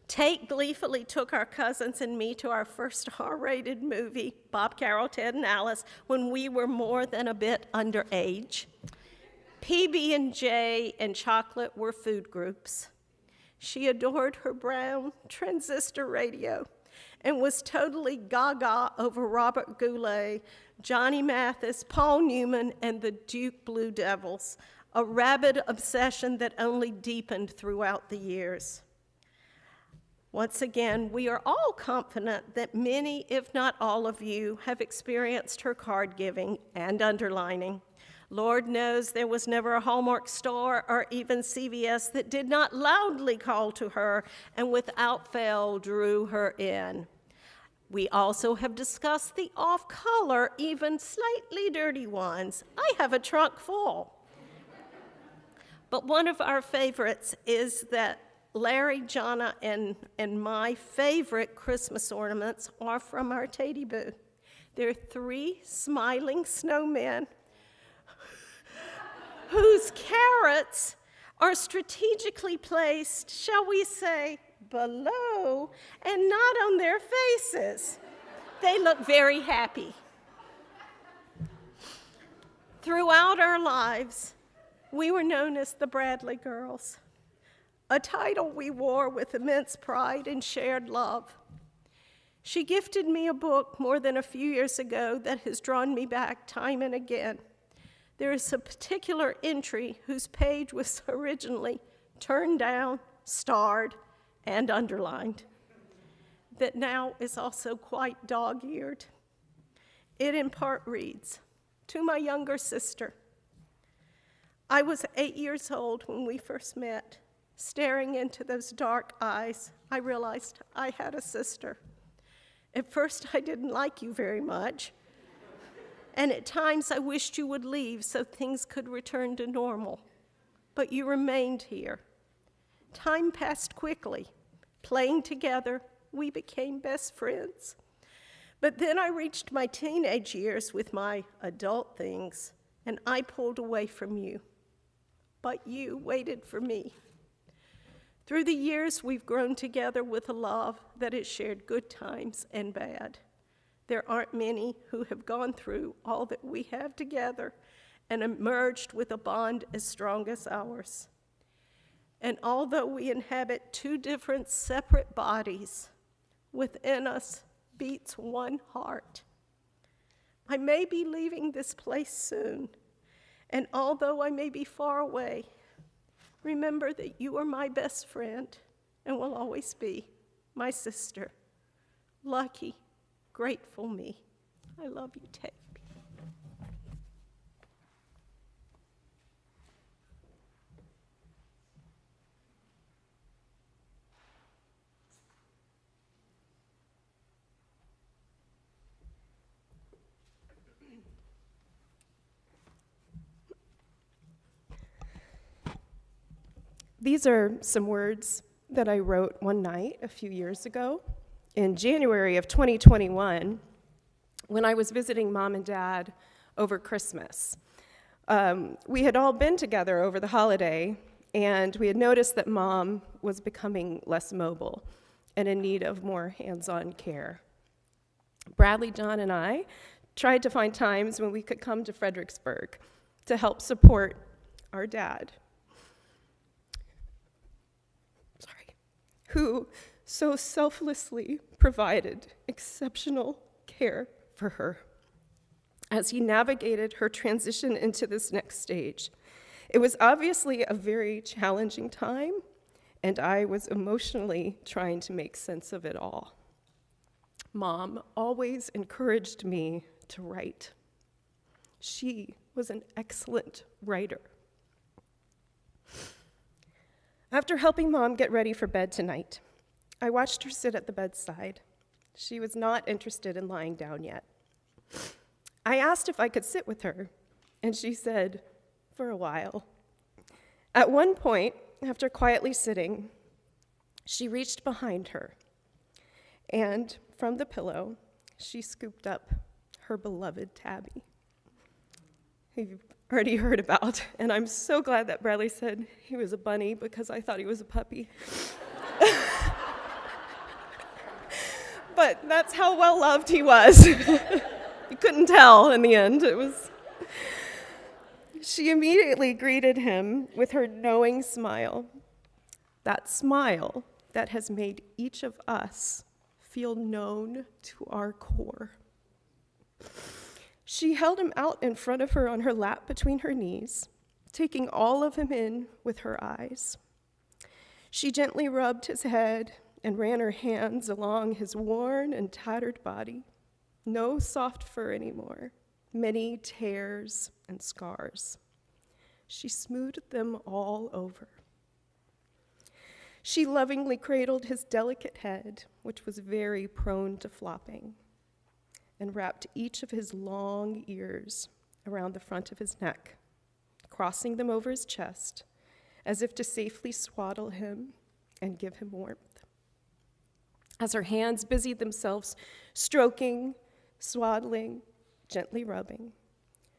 Tate gleefully took our cousins and me to our first R-rated movie, Bob, Carol, Ted, and Alice, when we were more than a bit underage. PB&J and chocolate were food groups. She adored her brown transistor radio and was totally gaga over Robert Goulet, Johnny Mathis, Paul Newman, and the Duke Blue Devils, a rabid obsession that only deepened throughout the years. Once again, we are all confident that many, if not all of you, have experienced her card giving and underlining. Lord knows there was never a Hallmark store or even CVS that did not loudly call to her and without fail drew her in. We also have discussed the off-color, even slightly dirty ones. I have a trunk full. But one of our favorites is that Larry, Jonna, and my favorite Christmas ornaments are from our Tate booth. They're 3 smiling snowmen whose carrots are strategically placed, shall we say, below and not on their faces. They look very happy. Throughout our lives, we were known as the Bradley Girls, a title we wore with immense pride and shared love. She gifted me a book more than a few years ago that has drawn me back time and again. There is a particular entry whose page was originally turned down, starred, and underlined, that now is also quite dog-eared. It in part reads, "To my younger sister, I was 8 years old when we first met. Staring into those dark eyes, I realized I had a sister. At first, I didn't like you very much, and at times I wished you would leave so things could return to normal. But you remained here. Time passed quickly. Playing together, we became best friends. But then I reached my teenage years with my adult things, and I pulled away from you. But you waited for me. Through the years, we've grown together with a love that has shared good times and bad. There aren't many who have gone through all that we have together and emerged with a bond as strong as ours. And although we inhabit 2 different separate bodies, within us beats one heart. I may be leaving this place soon, and although I may be far away, remember that you are my best friend and will always be my sister. Lucky, grateful me. I love you, Tate." These are some words that I wrote one night a few years ago in January of 2021 when I was visiting Mom and Dad over Christmas. We had all been together over the holiday, and we had noticed that Mom was becoming less mobile and in need of more hands-on care. Bradley, John, and I tried to find times when we could come to Fredericksburg to help support our dad, who so selflessly provided exceptional care for her as he navigated her transition into this next stage. It was obviously a very challenging time, and I was emotionally trying to make sense of it all. Mom always encouraged me to write. She was an excellent writer. After helping Mom get ready for bed tonight, I watched her sit at the bedside. She was not interested in lying down yet. I asked if I could sit with her, and she said, for a while. At one point, after quietly sitting, she reached behind her, and from the pillow, she scooped up her beloved Tabby, who you've already heard about, and I'm so glad that Bradley said he was a bunny because I thought he was a puppy. But that's how well loved he was. You couldn't tell in the end. She immediately greeted him with her knowing smile, that smile that has made each of us feel known to our core. She held him out in front of her on her lap between her knees, taking all of him in with her eyes. She gently rubbed his head and ran her hands along his worn and tattered body. No soft fur anymore, many tears and scars. She smoothed them all over. She lovingly cradled his delicate head, which was very prone to flopping, and wrapped each of his long ears around the front of his neck, crossing them over his chest, as if to safely swaddle him and give him warmth. As her hands busied themselves stroking, swaddling, gently rubbing,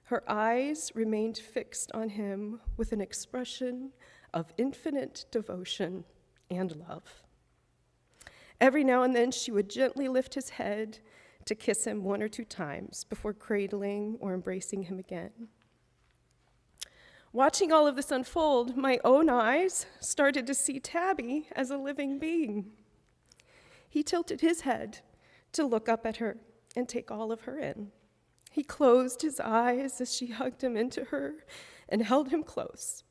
her eyes remained fixed on him with an expression of infinite devotion and love. Every now and then, she would gently lift his head to kiss him 1 or 2 times before cradling or embracing him again. Watching all of this unfold, my own eyes started to see Tabby as a living being. He tilted his head to look up at her and take all of her in. He closed his eyes as she hugged him into her and held him close.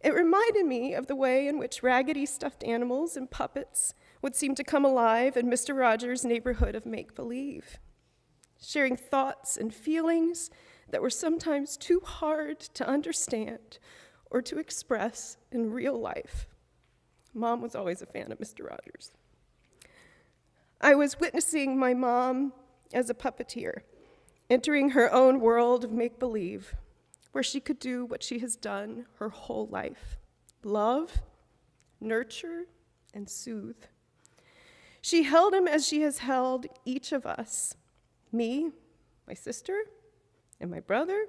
It reminded me of the way in which raggedy stuffed animals and puppets would seem to come alive in Mr. Rogers' neighborhood of make-believe, sharing thoughts and feelings that were sometimes too hard to understand or to express in real life. Mom was always a fan of Mr. Rogers. I was witnessing my mom as a puppeteer, entering her own world of make-believe, where she could do what she has done her whole life: love, nurture, and soothe. She held him as she has held each of us, me, my sister, and my brother,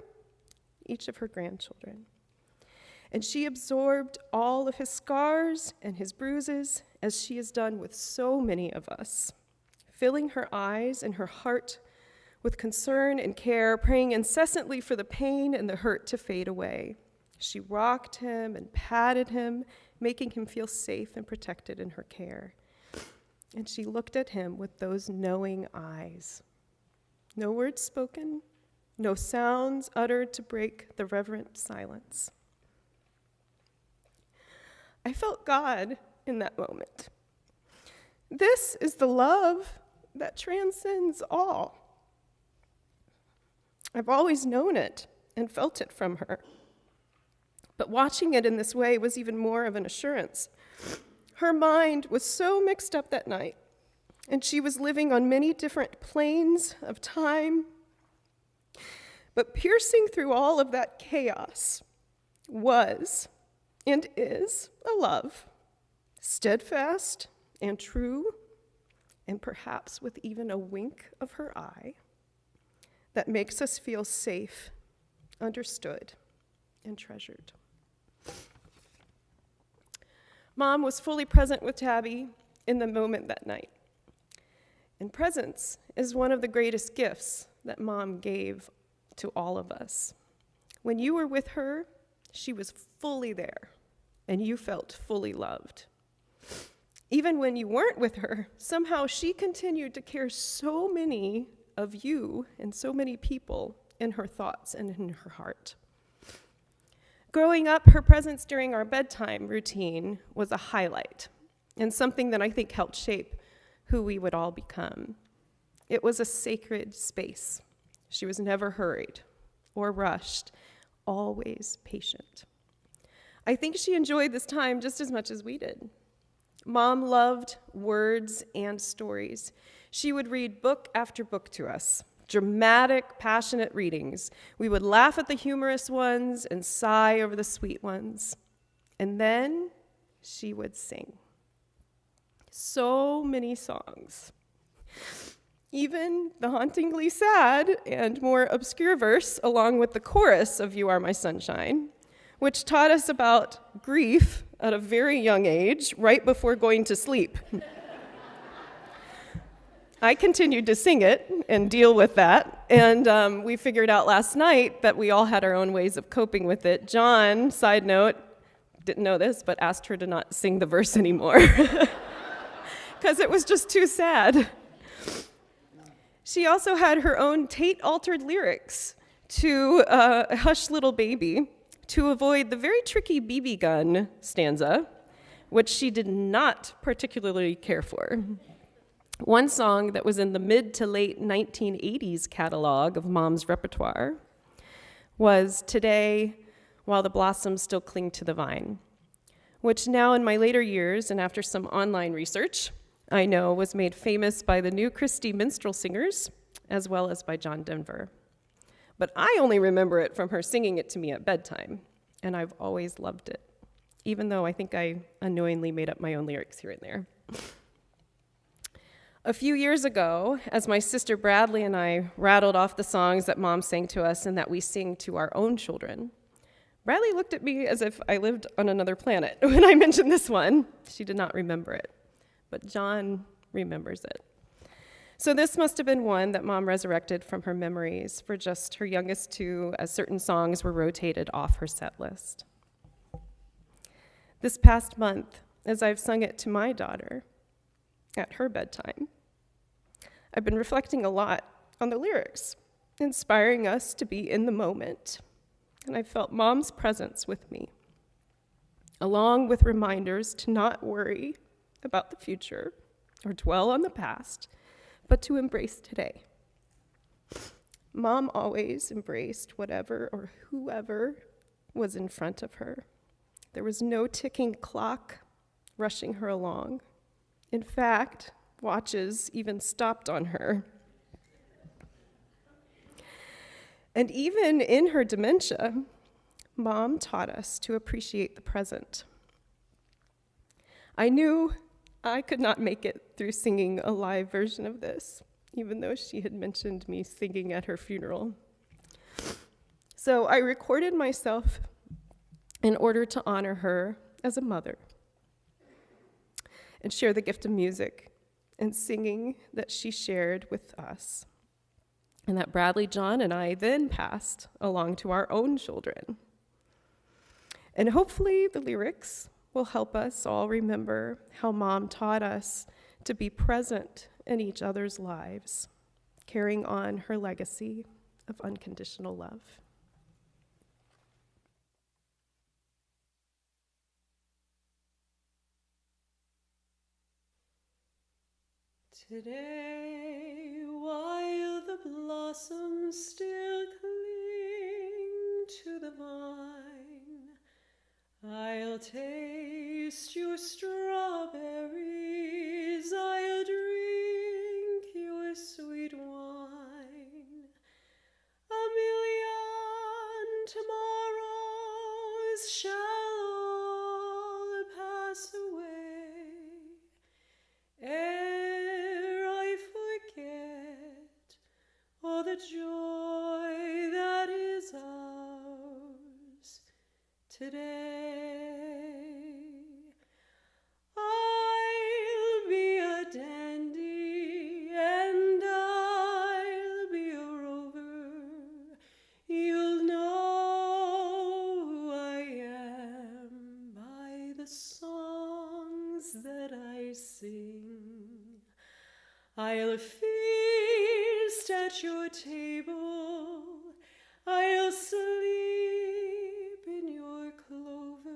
each of her grandchildren. And she absorbed all of his scars and his bruises, as she has done with so many of us, filling her eyes and her heart with concern and care, praying incessantly for the pain and the hurt to fade away. She rocked him and patted him, making him feel safe and protected in her care. And she looked at him with those knowing eyes. No words spoken, no sounds uttered to break the reverent silence. I felt God in that moment. This is the love that transcends all. I've always known it and felt it from her. But watching it in this way was even more of an assurance. Her mind was so mixed up that night, and she was living on many different planes of time. But piercing through all of that chaos was and is a love, steadfast and true, and perhaps with even a wink of her eye, that makes us feel safe, understood, and treasured. Mom was fully present with Tabby in the moment that night. And presence is one of the greatest gifts that Mom gave to all of us. When you were with her, she was fully there, and you felt fully loved. Even when you weren't with her, somehow she continued to care so many of you and so many people in her thoughts and in her heart. Growing up, her presence during our bedtime routine was a highlight and something that I think helped shape who we would all become. It was a sacred space. She was never hurried or rushed, always patient. I think she enjoyed this time just as much as we did. Mom loved words and stories. She would read book after book to us, dramatic, passionate readings. We would laugh at the humorous ones and sigh over the sweet ones. And then she would sing. So many songs. Even the hauntingly sad and more obscure verse, along with the chorus of You Are My Sunshine, which taught us about grief at a very young age, right before going to sleep. I continued to sing it and deal with that, and we figured out last night that we all had our own ways of coping with it. John, side note, didn't know this, but asked her to not sing the verse anymore because it was just too sad. She also had her own Tate-altered lyrics to Hush Little Baby to avoid the very tricky BB gun stanza, which she did not particularly care for. One song that was in the mid to late 1980s catalog of Mom's repertoire was Today, While the Blossoms Still Cling to the Vine, which now in my later years and after some online research, I know was made famous by the New Christie Minstrel Singers, as well as by John Denver. But I only remember it from her singing it to me at bedtime, and I've always loved it, even though I think I unknowingly made up my own lyrics here and there. A few years ago, as my sister Bradley and I rattled off the songs that Mom sang to us and that we sing to our own children, Bradley looked at me as if I lived on another planet when I mentioned this one. She did not remember it, but John remembers it. So this must have been one that Mom resurrected from her memories for just her youngest two, as certain songs were rotated off her set list. This past month, as I've sung it to my daughter at her bedtime, I've been reflecting a lot on the lyrics, inspiring us to be in the moment, and I felt Mom's presence with me, along with reminders to not worry about the future or dwell on the past, but to embrace today. Mom always embraced whatever or whoever was in front of her. There was no ticking clock rushing her along. In fact, watches even stopped on her. And even in her dementia, Mom taught us to appreciate the present. I knew I could not make it through singing a live version of this, even though she had mentioned me singing at her funeral. So I recorded myself in order to honor her as a mother and share the gift of music and singing that she shared with us, and that Bradley, John, and I then passed along to our own children. And hopefully the lyrics will help us all remember how Mom taught us to be present in each other's lives, carrying on her legacy of unconditional love. Today, while the blossoms still cling to the vine, I'll taste your strawberries, I'll drink your sweet wine. A million tomorrows shall today. I'll be a dandy and I'll be a rover. You'll know who I am by the songs that I sing. I'll feast at your table, I'll sleep in your clover.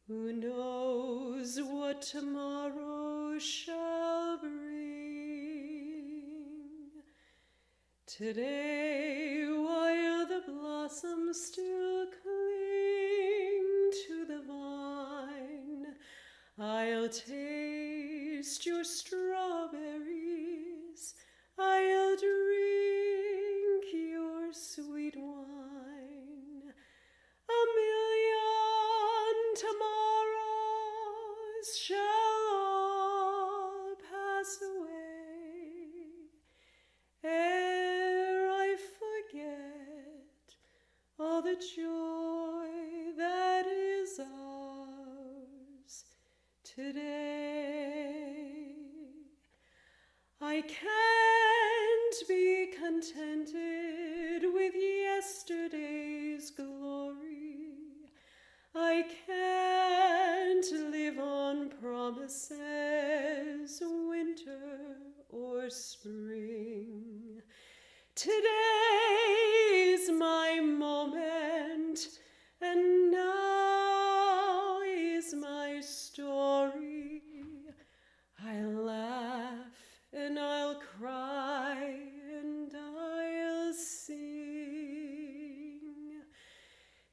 Who knows what tomorrow shall bring? Today, while the blossoms still cling to the vine, I'll taste your strawberries, I'll drink your sweet wine. A million tomorrows shall all pass away ere I forget all the joy that is ours today. I can't be contented with yesterday's glory. I can't live on promises, winter or spring. Today's my moment, and now is my story. I'll laugh and I'll cry and I'll sing.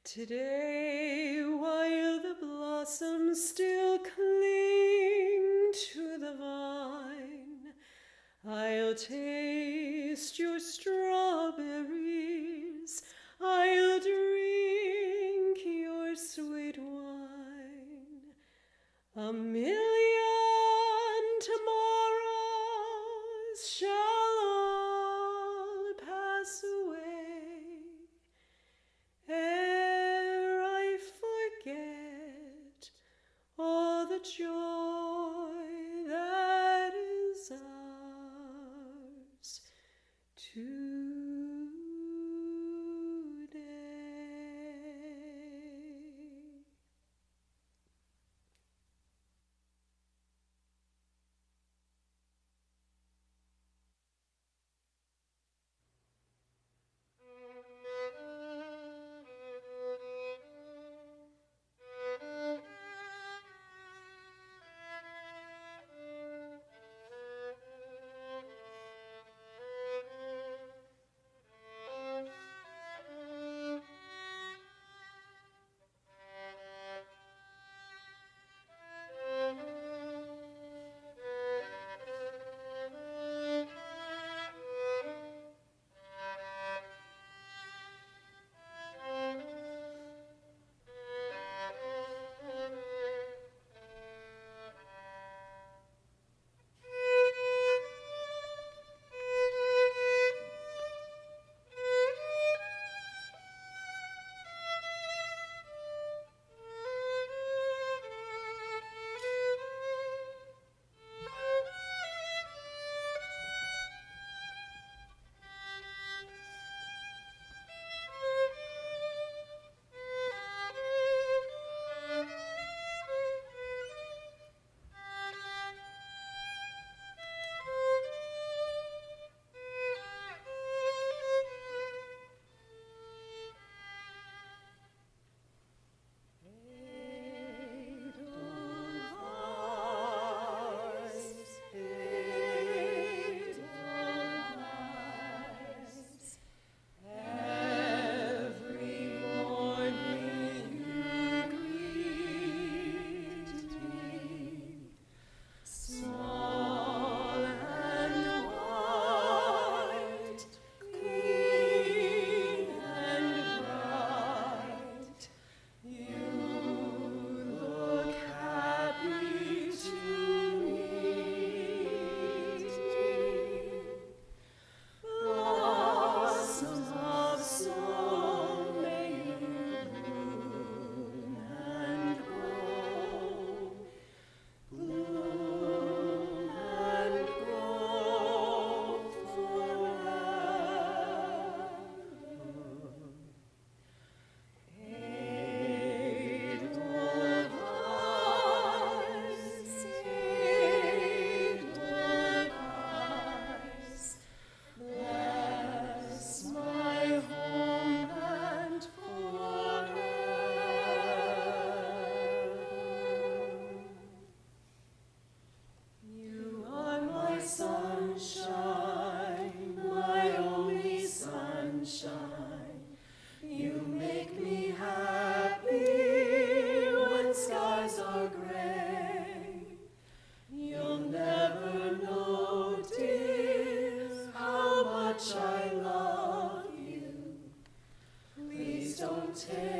Today, while the blossoms still cling to the vine, I'll taste your strawberries, I'll drink your sweet wine. A million tomorrows shall all pass away ere I forget all the joy that is ours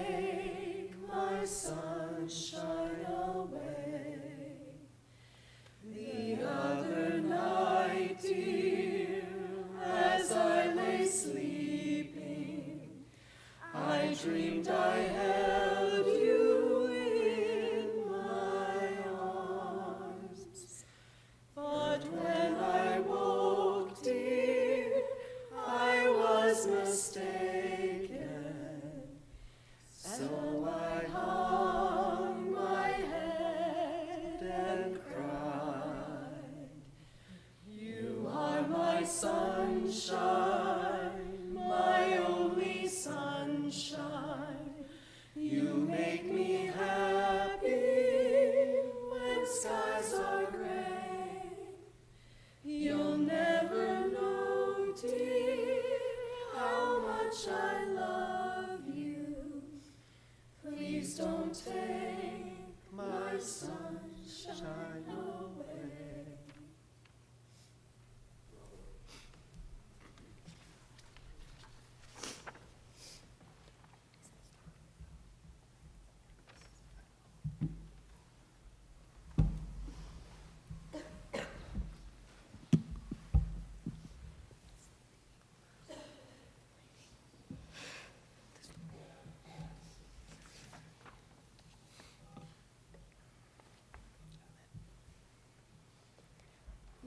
take my sunshine away. The other night, dear, as I lay sleeping, I dreamed I held you in my arms. But when I woke, dear, I was mistaken. So I hung my head and cried. You are my sunshine, my only sunshine. You make me happy when skies are gray. You'll never know, dear, how much I love you. Please don't take my sunshine away.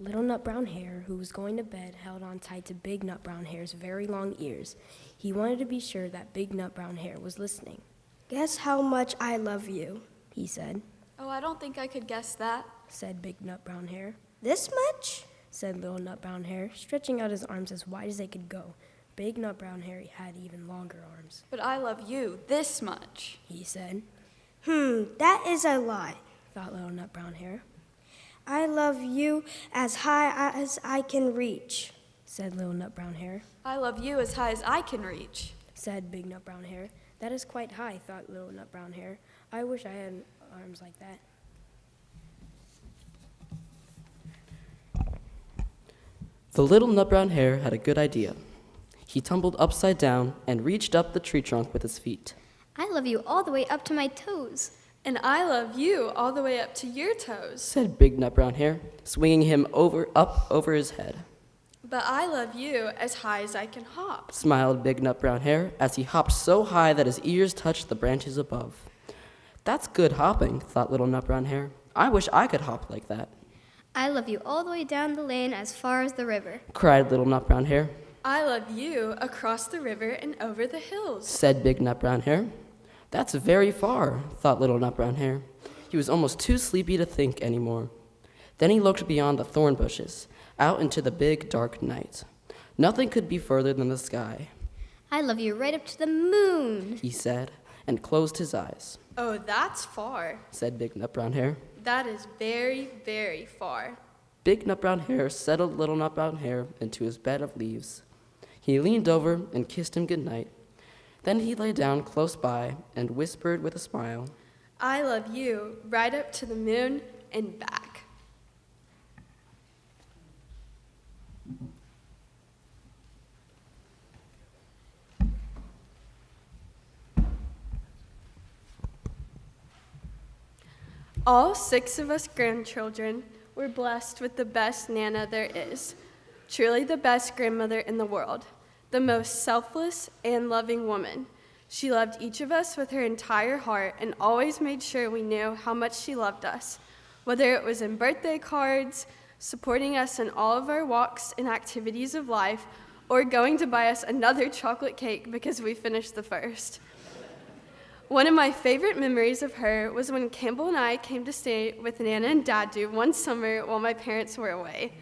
Little Nut Brown Hare, who was going to bed, held on tight to Big Nut Brown Hare's very long ears. He wanted to be sure that Big Nut Brown Hare was listening. Guess how much I love you, He said, Oh, I don't think I could guess that. said Big Nut Brown Hare, this much? said Little Nut Brown Hare, stretching out his arms as wide as they could go. Big Nut Brown Hare had even longer arms. But I love you this much. He said, That is a lie. thought Little Nut Brown Hare, I love you as high as I can reach. said Little Nut Brown Hare, I love you as high as I can reach. said Big Nut Brown Hare. That is quite high, thought Little Nut Brown Hare. I wish I had arms like that. The little nut brown hare had a good idea. He tumbled upside down and reached up the tree trunk with his feet. I love you all the way up to my toes. And I love you all the way up to your toes. Said Big Nut Brown Hare, swinging him up over his head. But I love you as high as I can hop. Smiled Big Nut Brown Hare as he hopped so high that his ears touched the branches above. That's good hopping, thought Little Nut Brown Hare. I wish I could hop like that. I love you all the way down the lane as far as the river. Cried Little Nut Brown Hare. I love you across the river and over the hills. Said Big Nut Brown Hare. That's very far, thought Little Nut Brown Hare. He was almost too sleepy to think anymore. Then he looked beyond the thorn bushes, out into the big, dark night. Nothing could be further than the sky. I love you right up to the moon, He said, and closed his eyes. Oh, that's far. Said Big Nut Brown Hare. That is very, very far. Big Nut Brown Hare settled Little Nut Brown Hare into his bed of leaves. He leaned over and kissed him good night. Then he lay down close by and whispered with a smile, I love you right up to the moon and back. All 6 of us grandchildren were blessed with the best Nana there is, truly the best grandmother in the world, the most selfless and loving woman. She loved each of us with her entire heart and always made sure we knew how much she loved us, whether it was in birthday cards, supporting us in all of our walks and activities of life, or going to buy us another chocolate cake because we finished the first. One of my favorite memories of her was when Campbell and I came to stay with Nana and Dadu one summer while my parents were away.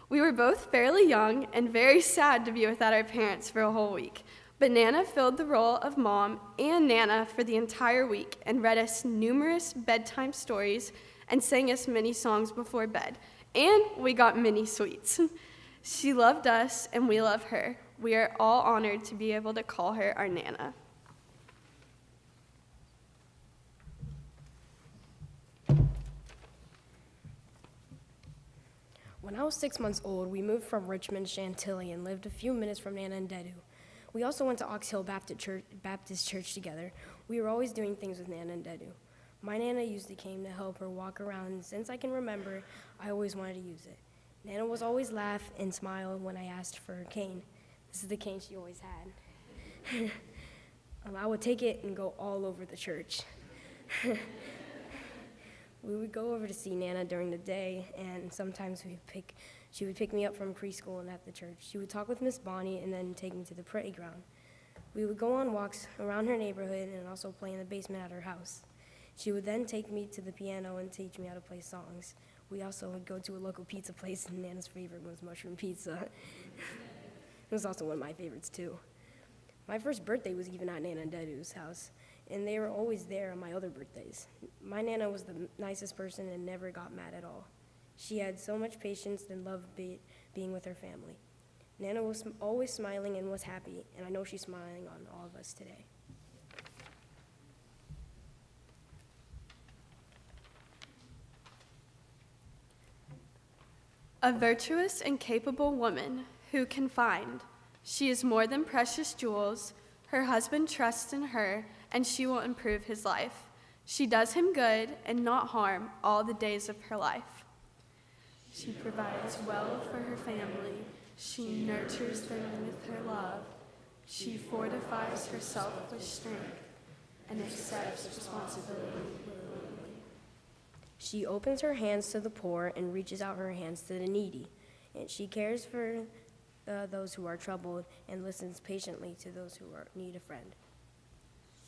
We were both fairly young and very sad to be without our parents for a whole week, but Nana filled the role of mom and Nana for the entire week and read us numerous bedtime stories and sang us many songs before bed, and we got many sweets. She loved us and we love her. We are all honored to be able to call her our Nana. When I was 6 months old, we moved from Richmond, Chantilly, and lived a few minutes from Nana and Dedu. We also went to Ox Hill Baptist Church together. We were always doing things with Nana and Dedu. My Nana used the cane to help her walk around, and since I can remember, I always wanted to use it. Nana was always laugh and smile when I asked for her cane. This is the cane she always had. I would take it and go all over the church. We would go over to see Nana during the day, and sometimes she would pick me up from preschool and at the church. She would talk with Miss Bonnie and then take me to the playground. We would go on walks around her neighborhood and also play in the basement at her house. She would then take me to the piano and teach me how to play songs. We also would go to a local pizza place, and Nana's favorite was mushroom pizza. It was also one of my favorites, too. My first birthday was even at Nana and Dedu's house, and they were always there on my other birthdays. My Nana was the nicest person and never got mad at all. She had so much patience and loved being with her family. Nana was always smiling and was happy, and I know she's smiling on all of us today. A virtuous and capable woman who can find. She is more than precious jewels. Her husband trusts in her, and she will improve his life. She does him good and not harm all the days of her life. She provides well for her family. She nurtures them with her love. She fortifies herself with strength and accepts responsibility willingly. She opens her hands to the poor and reaches out her hands to the needy. And she cares for those who are troubled and listens patiently to those who need a friend.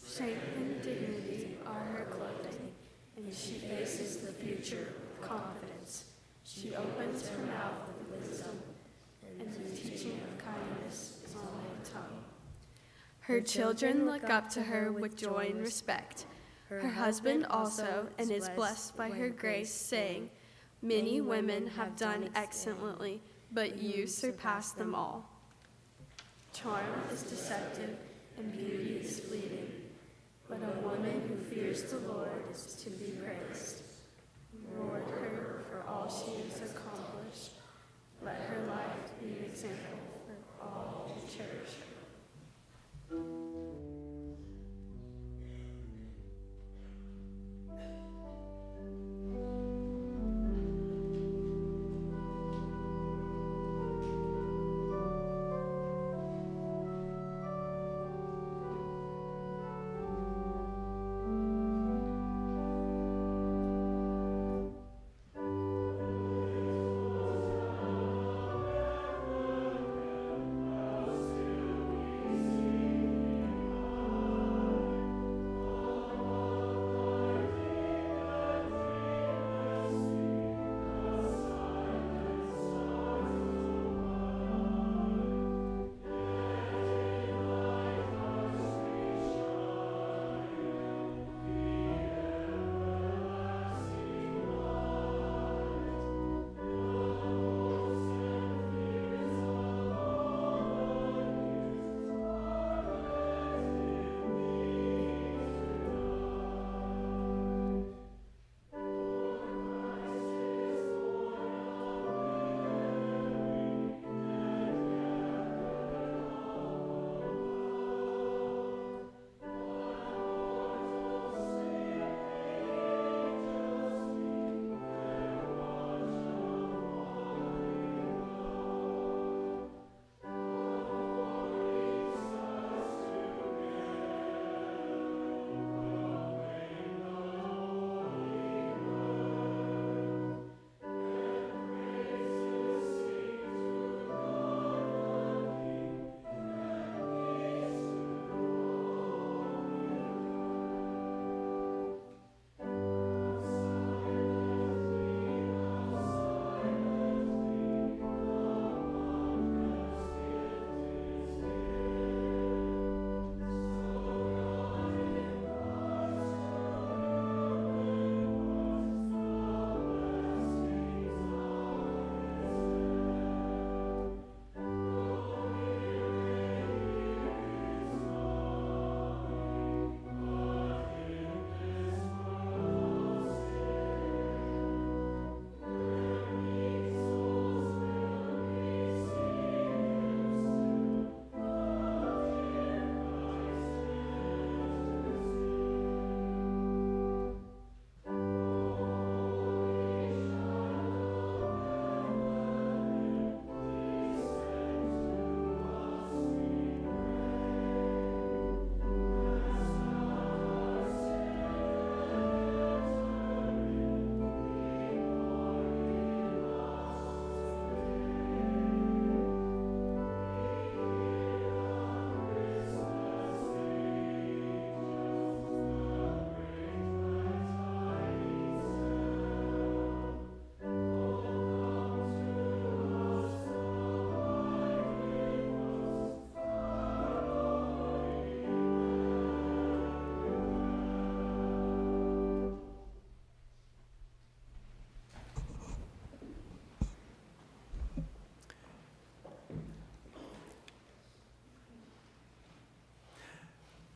Strength and dignity are her clothing, and she faces the future with confidence. She opens her mouth with wisdom, and the teaching of kindness is on her tongue. Her children look up to her with joy and respect. Her husband also, and is blessed by her grace, saying, "Many women have done excellently, but you surpass them all." Charm is deceptive, and beauty is fleeting, but a woman who fears the Lord is to be praised. Reward her for all she has accomplished. Let her life be an example for all to cherish her.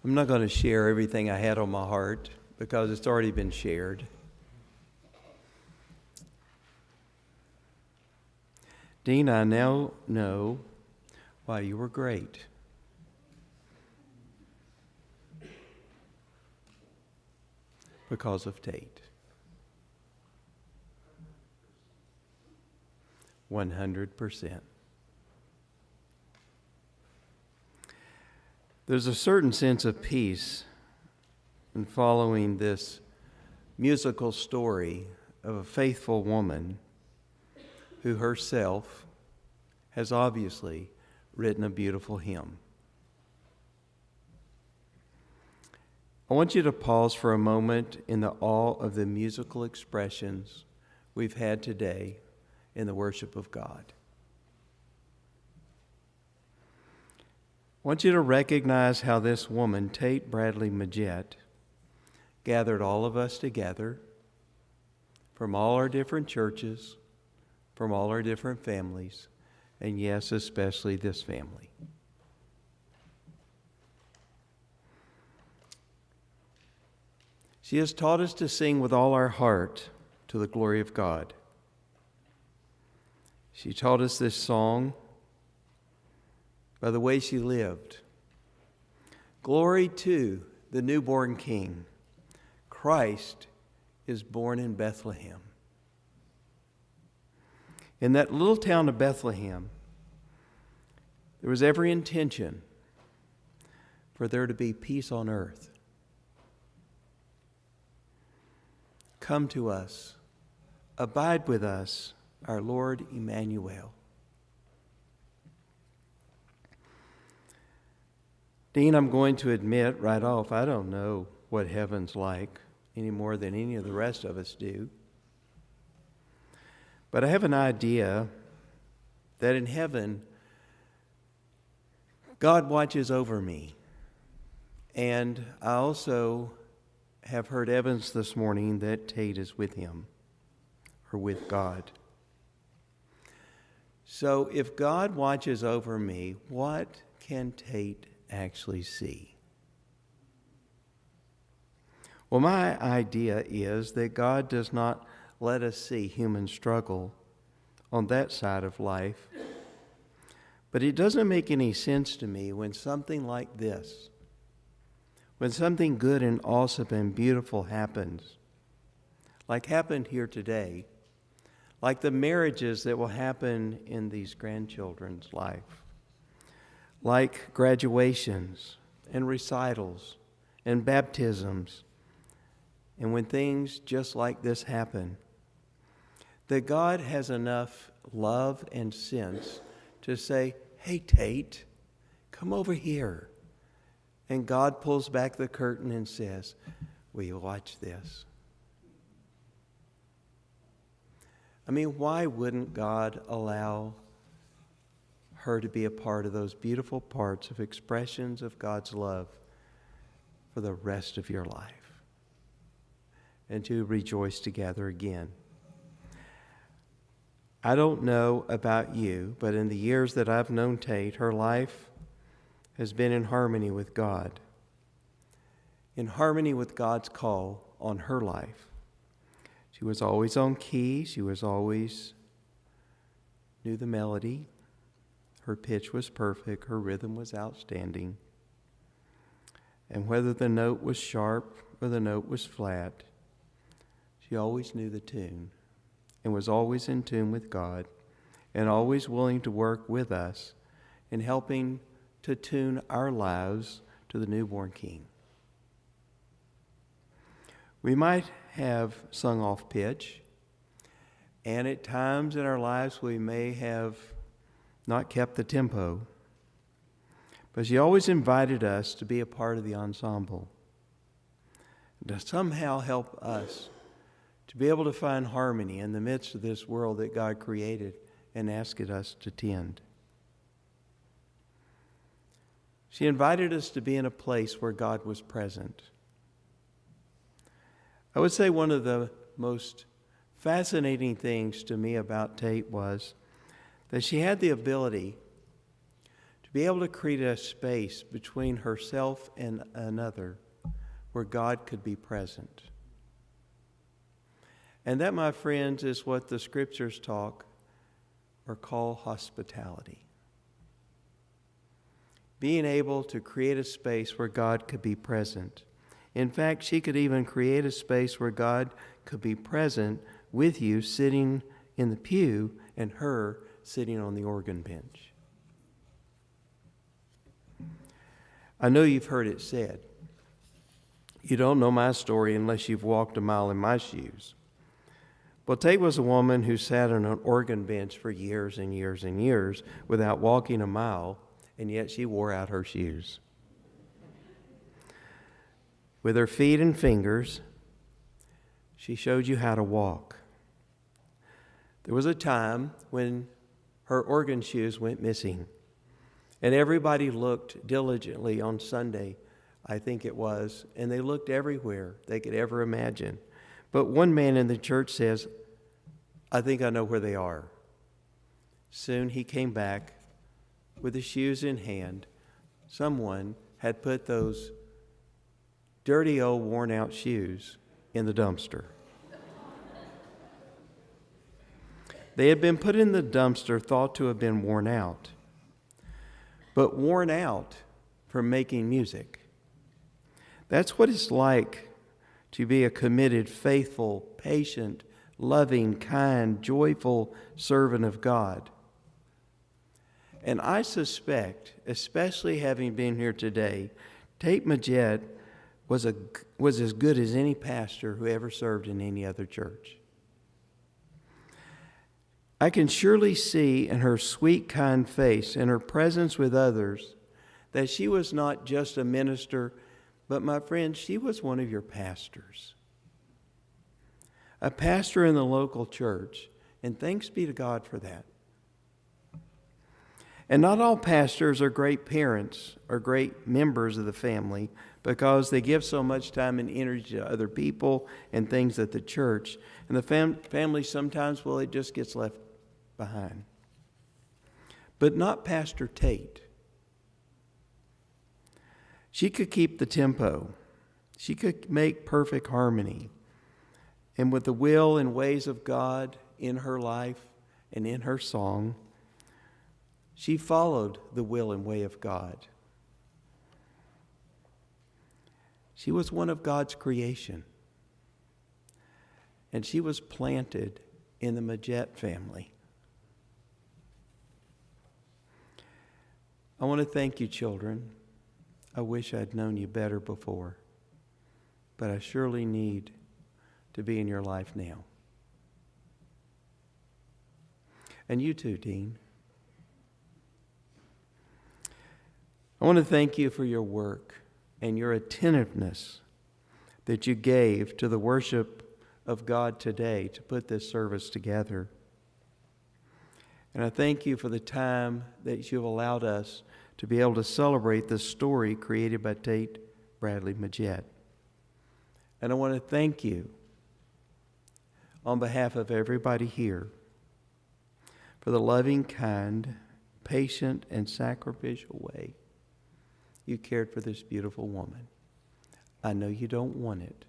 I'm not going to share everything I had on my heart because it's already been shared. Dean, I now know why you were great. Because of Tate. 100%. There's a certain sense of peace in following this musical story of a faithful woman who herself has obviously written a beautiful hymn. I want you to pause for a moment in the awe of the musical expressions we've had today in the worship of God. I want you to recognize how this woman, Tate Bradley Majette, gathered all of us together from all our different churches, from all our different families, and yes, especially this family. She has taught us to sing with all our heart to the glory of God. She taught us this song by the way she lived. Glory to the newborn King. Christ is born in Bethlehem. In that little town of Bethlehem, there was every intention for there to be peace on earth. Come to us, abide with us, our Lord Emmanuel. Dean, I'm going to admit right off, I don't know what heaven's like any more than any of the rest of us do. But I have an idea that in heaven, God watches over me. And I also have heard evidence this morning that Tate is with him, or with God. So if God watches over me, what can Tate actually see? Well, my idea is that God does not let us see human struggle on that side of life. But it doesn't make any sense to me when something like this, when something good and awesome and beautiful happens, like happened here today, like the marriages that will happen in these grandchildren's life, like graduations and recitals and baptisms, and when things just like this happen, that God has enough love and sense to say, hey, Tate, come over here. And God pulls back the curtain and says, will you watch this? I mean, why wouldn't God allow her to be a part of those beautiful parts of expressions of God's love for the rest of your life? And to rejoice together again. I don't know about you, but in the years that I've known Tate, her life has been in harmony with God, in harmony with God's call on her life. She was always on key. She was always knew the melody. Her pitch was perfect. Her rhythm was outstanding. And whether the note was sharp or the note was flat, she always knew the tune and was always in tune with God and always willing to work with us in helping to tune our lives to the newborn King. We might have sung off pitch, and at times in our lives we may have not kept the tempo, but she always invited us to be a part of the ensemble, to somehow help us to be able to find harmony in the midst of this world that God created and asked us to tend. She invited us to be in a place where God was present. I would say one of the most fascinating things to me about Tate was that she had the ability to be able to create a space between herself and another where God could be present. And that, my friends, is what the scriptures talk or call hospitality. Being able to create a space where God could be present. In fact, she could even create a space where God could be present with you sitting in the pew and her sitting on the organ bench. I know you've heard it said, you don't know my story unless you've walked a mile in my shoes. Well, Tate was a woman who sat on an organ bench for years and years and years without walking a mile, and yet she wore out her shoes. With her feet and fingers, she showed you how to walk. There was a time when her organ shoes went missing, and everybody looked diligently on Sunday, I think it was, and they looked everywhere they could ever imagine. But one man in the church says, I think I know where they are. Soon he came back with the shoes in hand. Someone had put those dirty old worn out shoes in the dumpster. They had been put in the dumpster thought to have been worn out, but worn out from making music. That's what it's like to be a committed, faithful, patient, loving, kind, joyful servant of God. And I suspect, especially having been here today, Tate Majette was as good as any pastor who ever served in any other church. I can surely see in her sweet, kind face and her presence with others that she was not just a minister, but my friend, she was one of your pastors. A pastor in the local church, and thanks be to God for that. And not all pastors are great parents or great members of the family because they give so much time and energy to other people and things at the church. And the family sometimes, well, it just gets left behind. But not Pastor Tate. She could keep the tempo. She could make perfect harmony. And with the will and ways of God in her life and in her song, she followed the will and way of God. She was one of God's creation. And she was planted in the Majette family. I want to thank you, children. I wish I'd known you better before, but I surely need to be in your life now. And you too, Dean. I want to thank you for your work and your attentiveness that you gave to the worship of God today to put this service together. And I thank you for the time that you've allowed us to be able to celebrate this story created by Tate Bradley Majette. And I want to thank you on behalf of everybody here for the loving, kind, patient, and sacrificial way you cared for this beautiful woman. I know you don't want it,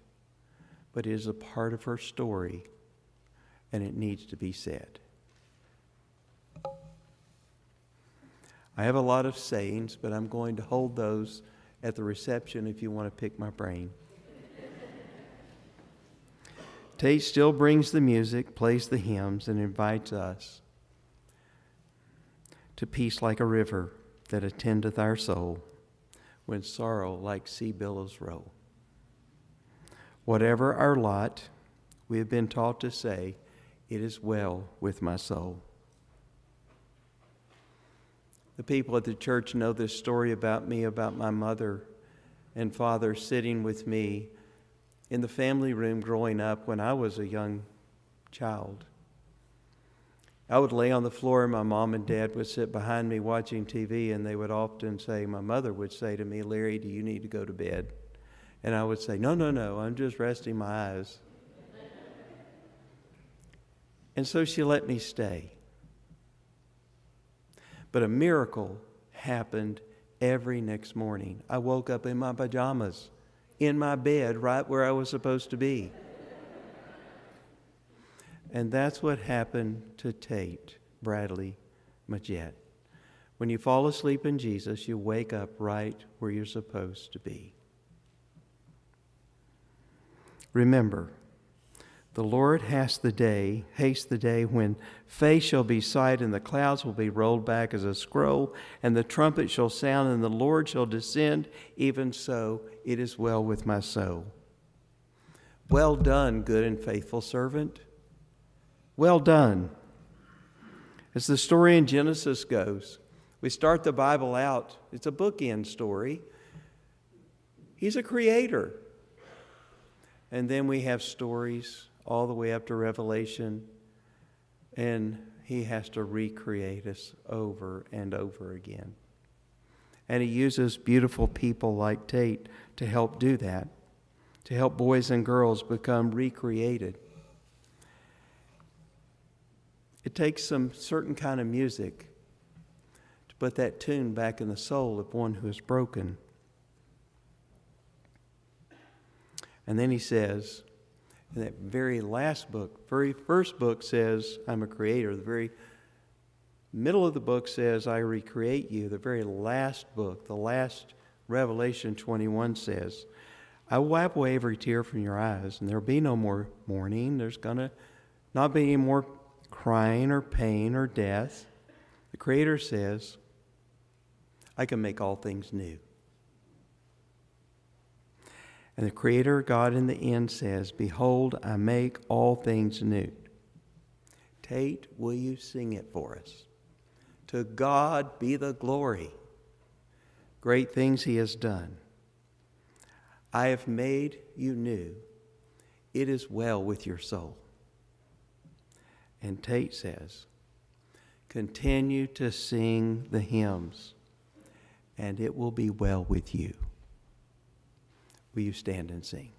but it is a part of her story, and it needs to be said. I have a lot of sayings, but I'm going to hold those at the reception if you want to pick my brain. Tate still brings the music, plays the hymns, and invites us to peace like a river that attendeth our soul when sorrow like sea billows roll. Whatever our lot, we have been taught to say, it is well with my soul. The people at the church know this story about me, about my mother and father sitting with me in the family room growing up when I was a young child. I would lay on the floor and my mom and dad would sit behind me watching TV, and they would often say, my mother would say to me, Larry, do you need to go to bed? And I would say, no, I'm just resting my eyes. And so she let me stay. But a miracle happened every next morning. I woke up in my pajamas, in my bed, right where I was supposed to be. And that's what happened to Tate Bradley Majette. When you fall asleep in Jesus, you wake up right where you're supposed to be. Remember, the Lord hates the day when face shall be sight, and the clouds will be rolled back as a scroll, and the trumpet shall sound, and the Lord shall descend. Even so, it is well with my soul. Well done, good and faithful servant. Well done. As the story in Genesis goes, we start the Bible out. It's a bookend story. He's a creator. And then we have stories all the way up to Revelation, and he has to recreate us over and over again. And he uses beautiful people like Tate to help do that, to help boys and girls become recreated. It takes some certain kind of music to put that tune back in the soul of one who is broken. And then he says, in that very last book, very first book says, I'm a creator. The very middle of the book says, I recreate you. The very last book, the last Revelation 21 says, I will wipe away every tear from your eyes, and there will be no more mourning. There's going to not be any more crying or pain or death. The Creator says, I can make all things new. And the Creator God in the end says, behold, I make all things new. Tate, will you sing it for us? To God be the glory. Great things he has done. I have made you new. It is well with your soul. And Tate says, continue to sing the hymns, and it will be well with you. Will you stand and sing?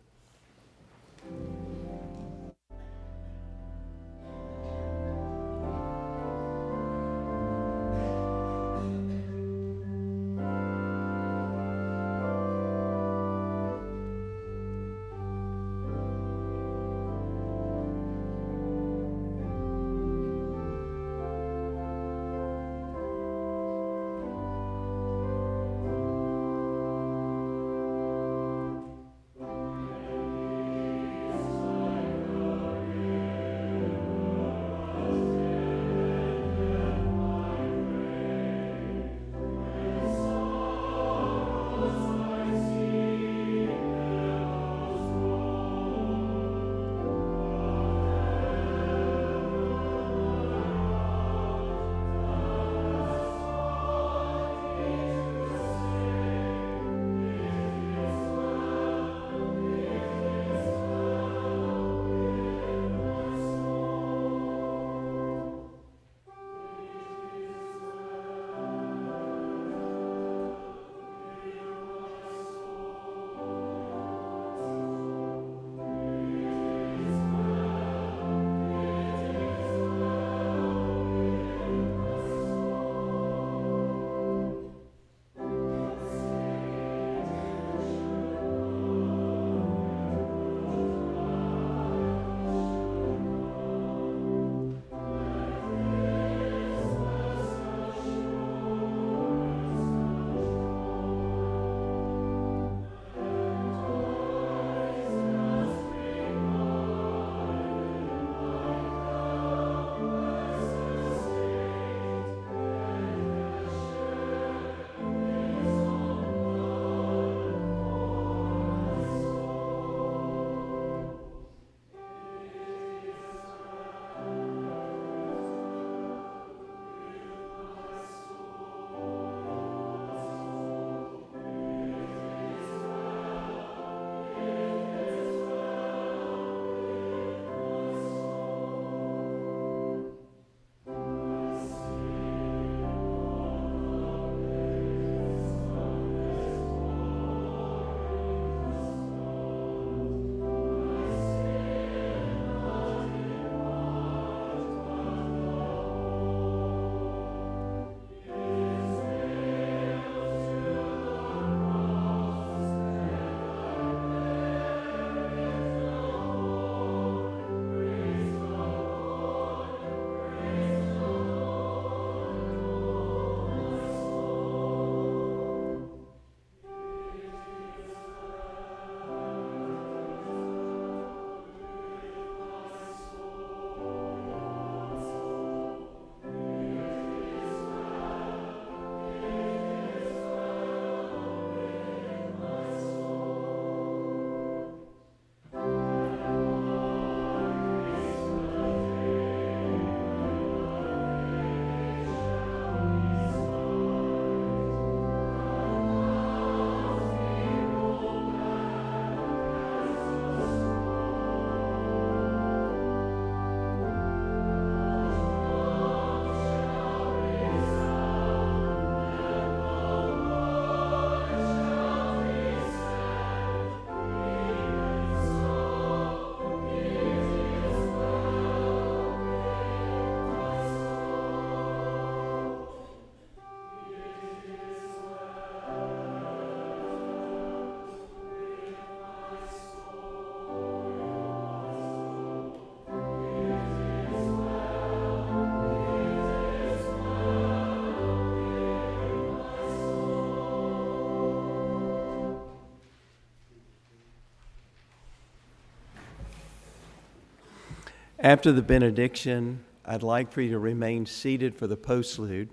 After the benediction, I'd like for you to remain seated for the postlude,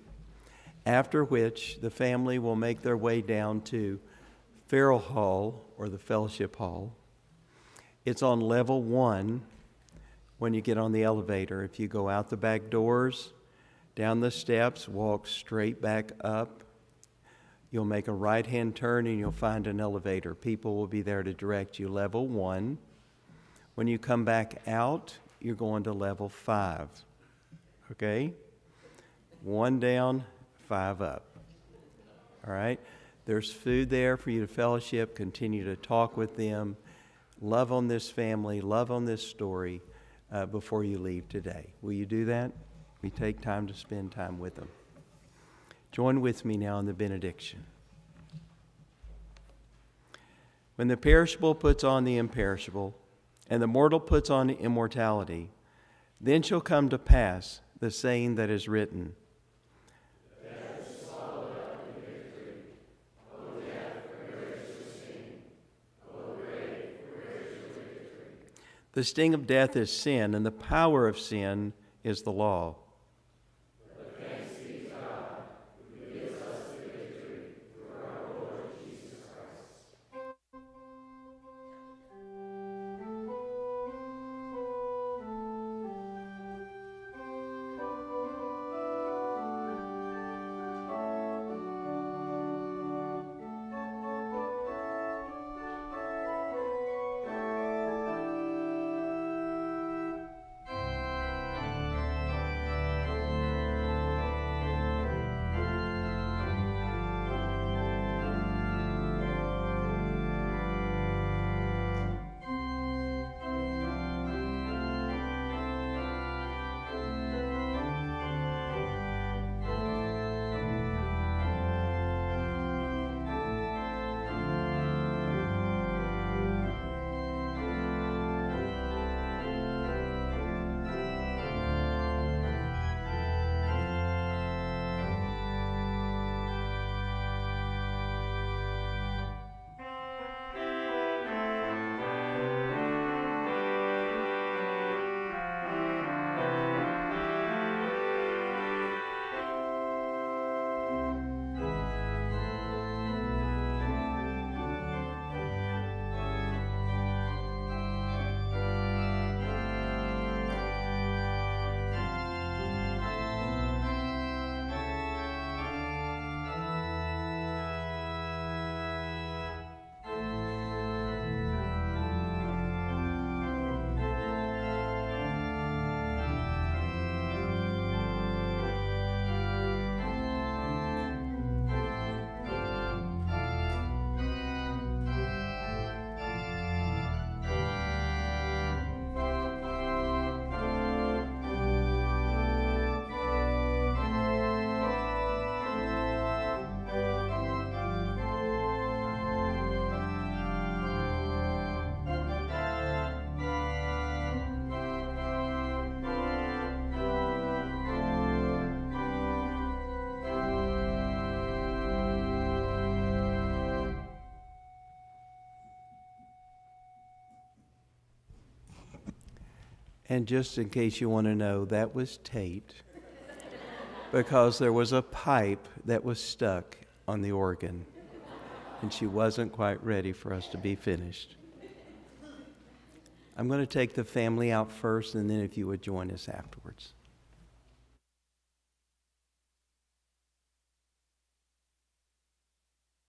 after which the family will make their way down to Farrell Hall, or the Fellowship Hall. It's on level 1 when you get on the elevator. If you go out the back doors, down the steps, walk straight back up, you'll make a right-hand turn and you'll find an elevator. People will be there to direct you. Level 1. When you come back out, you're going to level 5. Okay? 1 down, 5 up. All right? There's food there for you to fellowship, continue to talk with them, love on this family, love on this story before you leave today. Will you do that? We take time to spend time with them. Join with me now in the benediction. When the perishable puts on the imperishable, and the mortal puts on immortality, then shall come to pass the saying that is written, the sting of death is sin, and the power of sin is the law. But thanks be to God, who gives us the victory through our Lord Jesus Christ. And just in case you want to know, that was Tate, because there was a pipe that was stuck on the organ, and she wasn't quite ready for us to be finished. I'm going to take the family out first, and then if you would join us afterwards.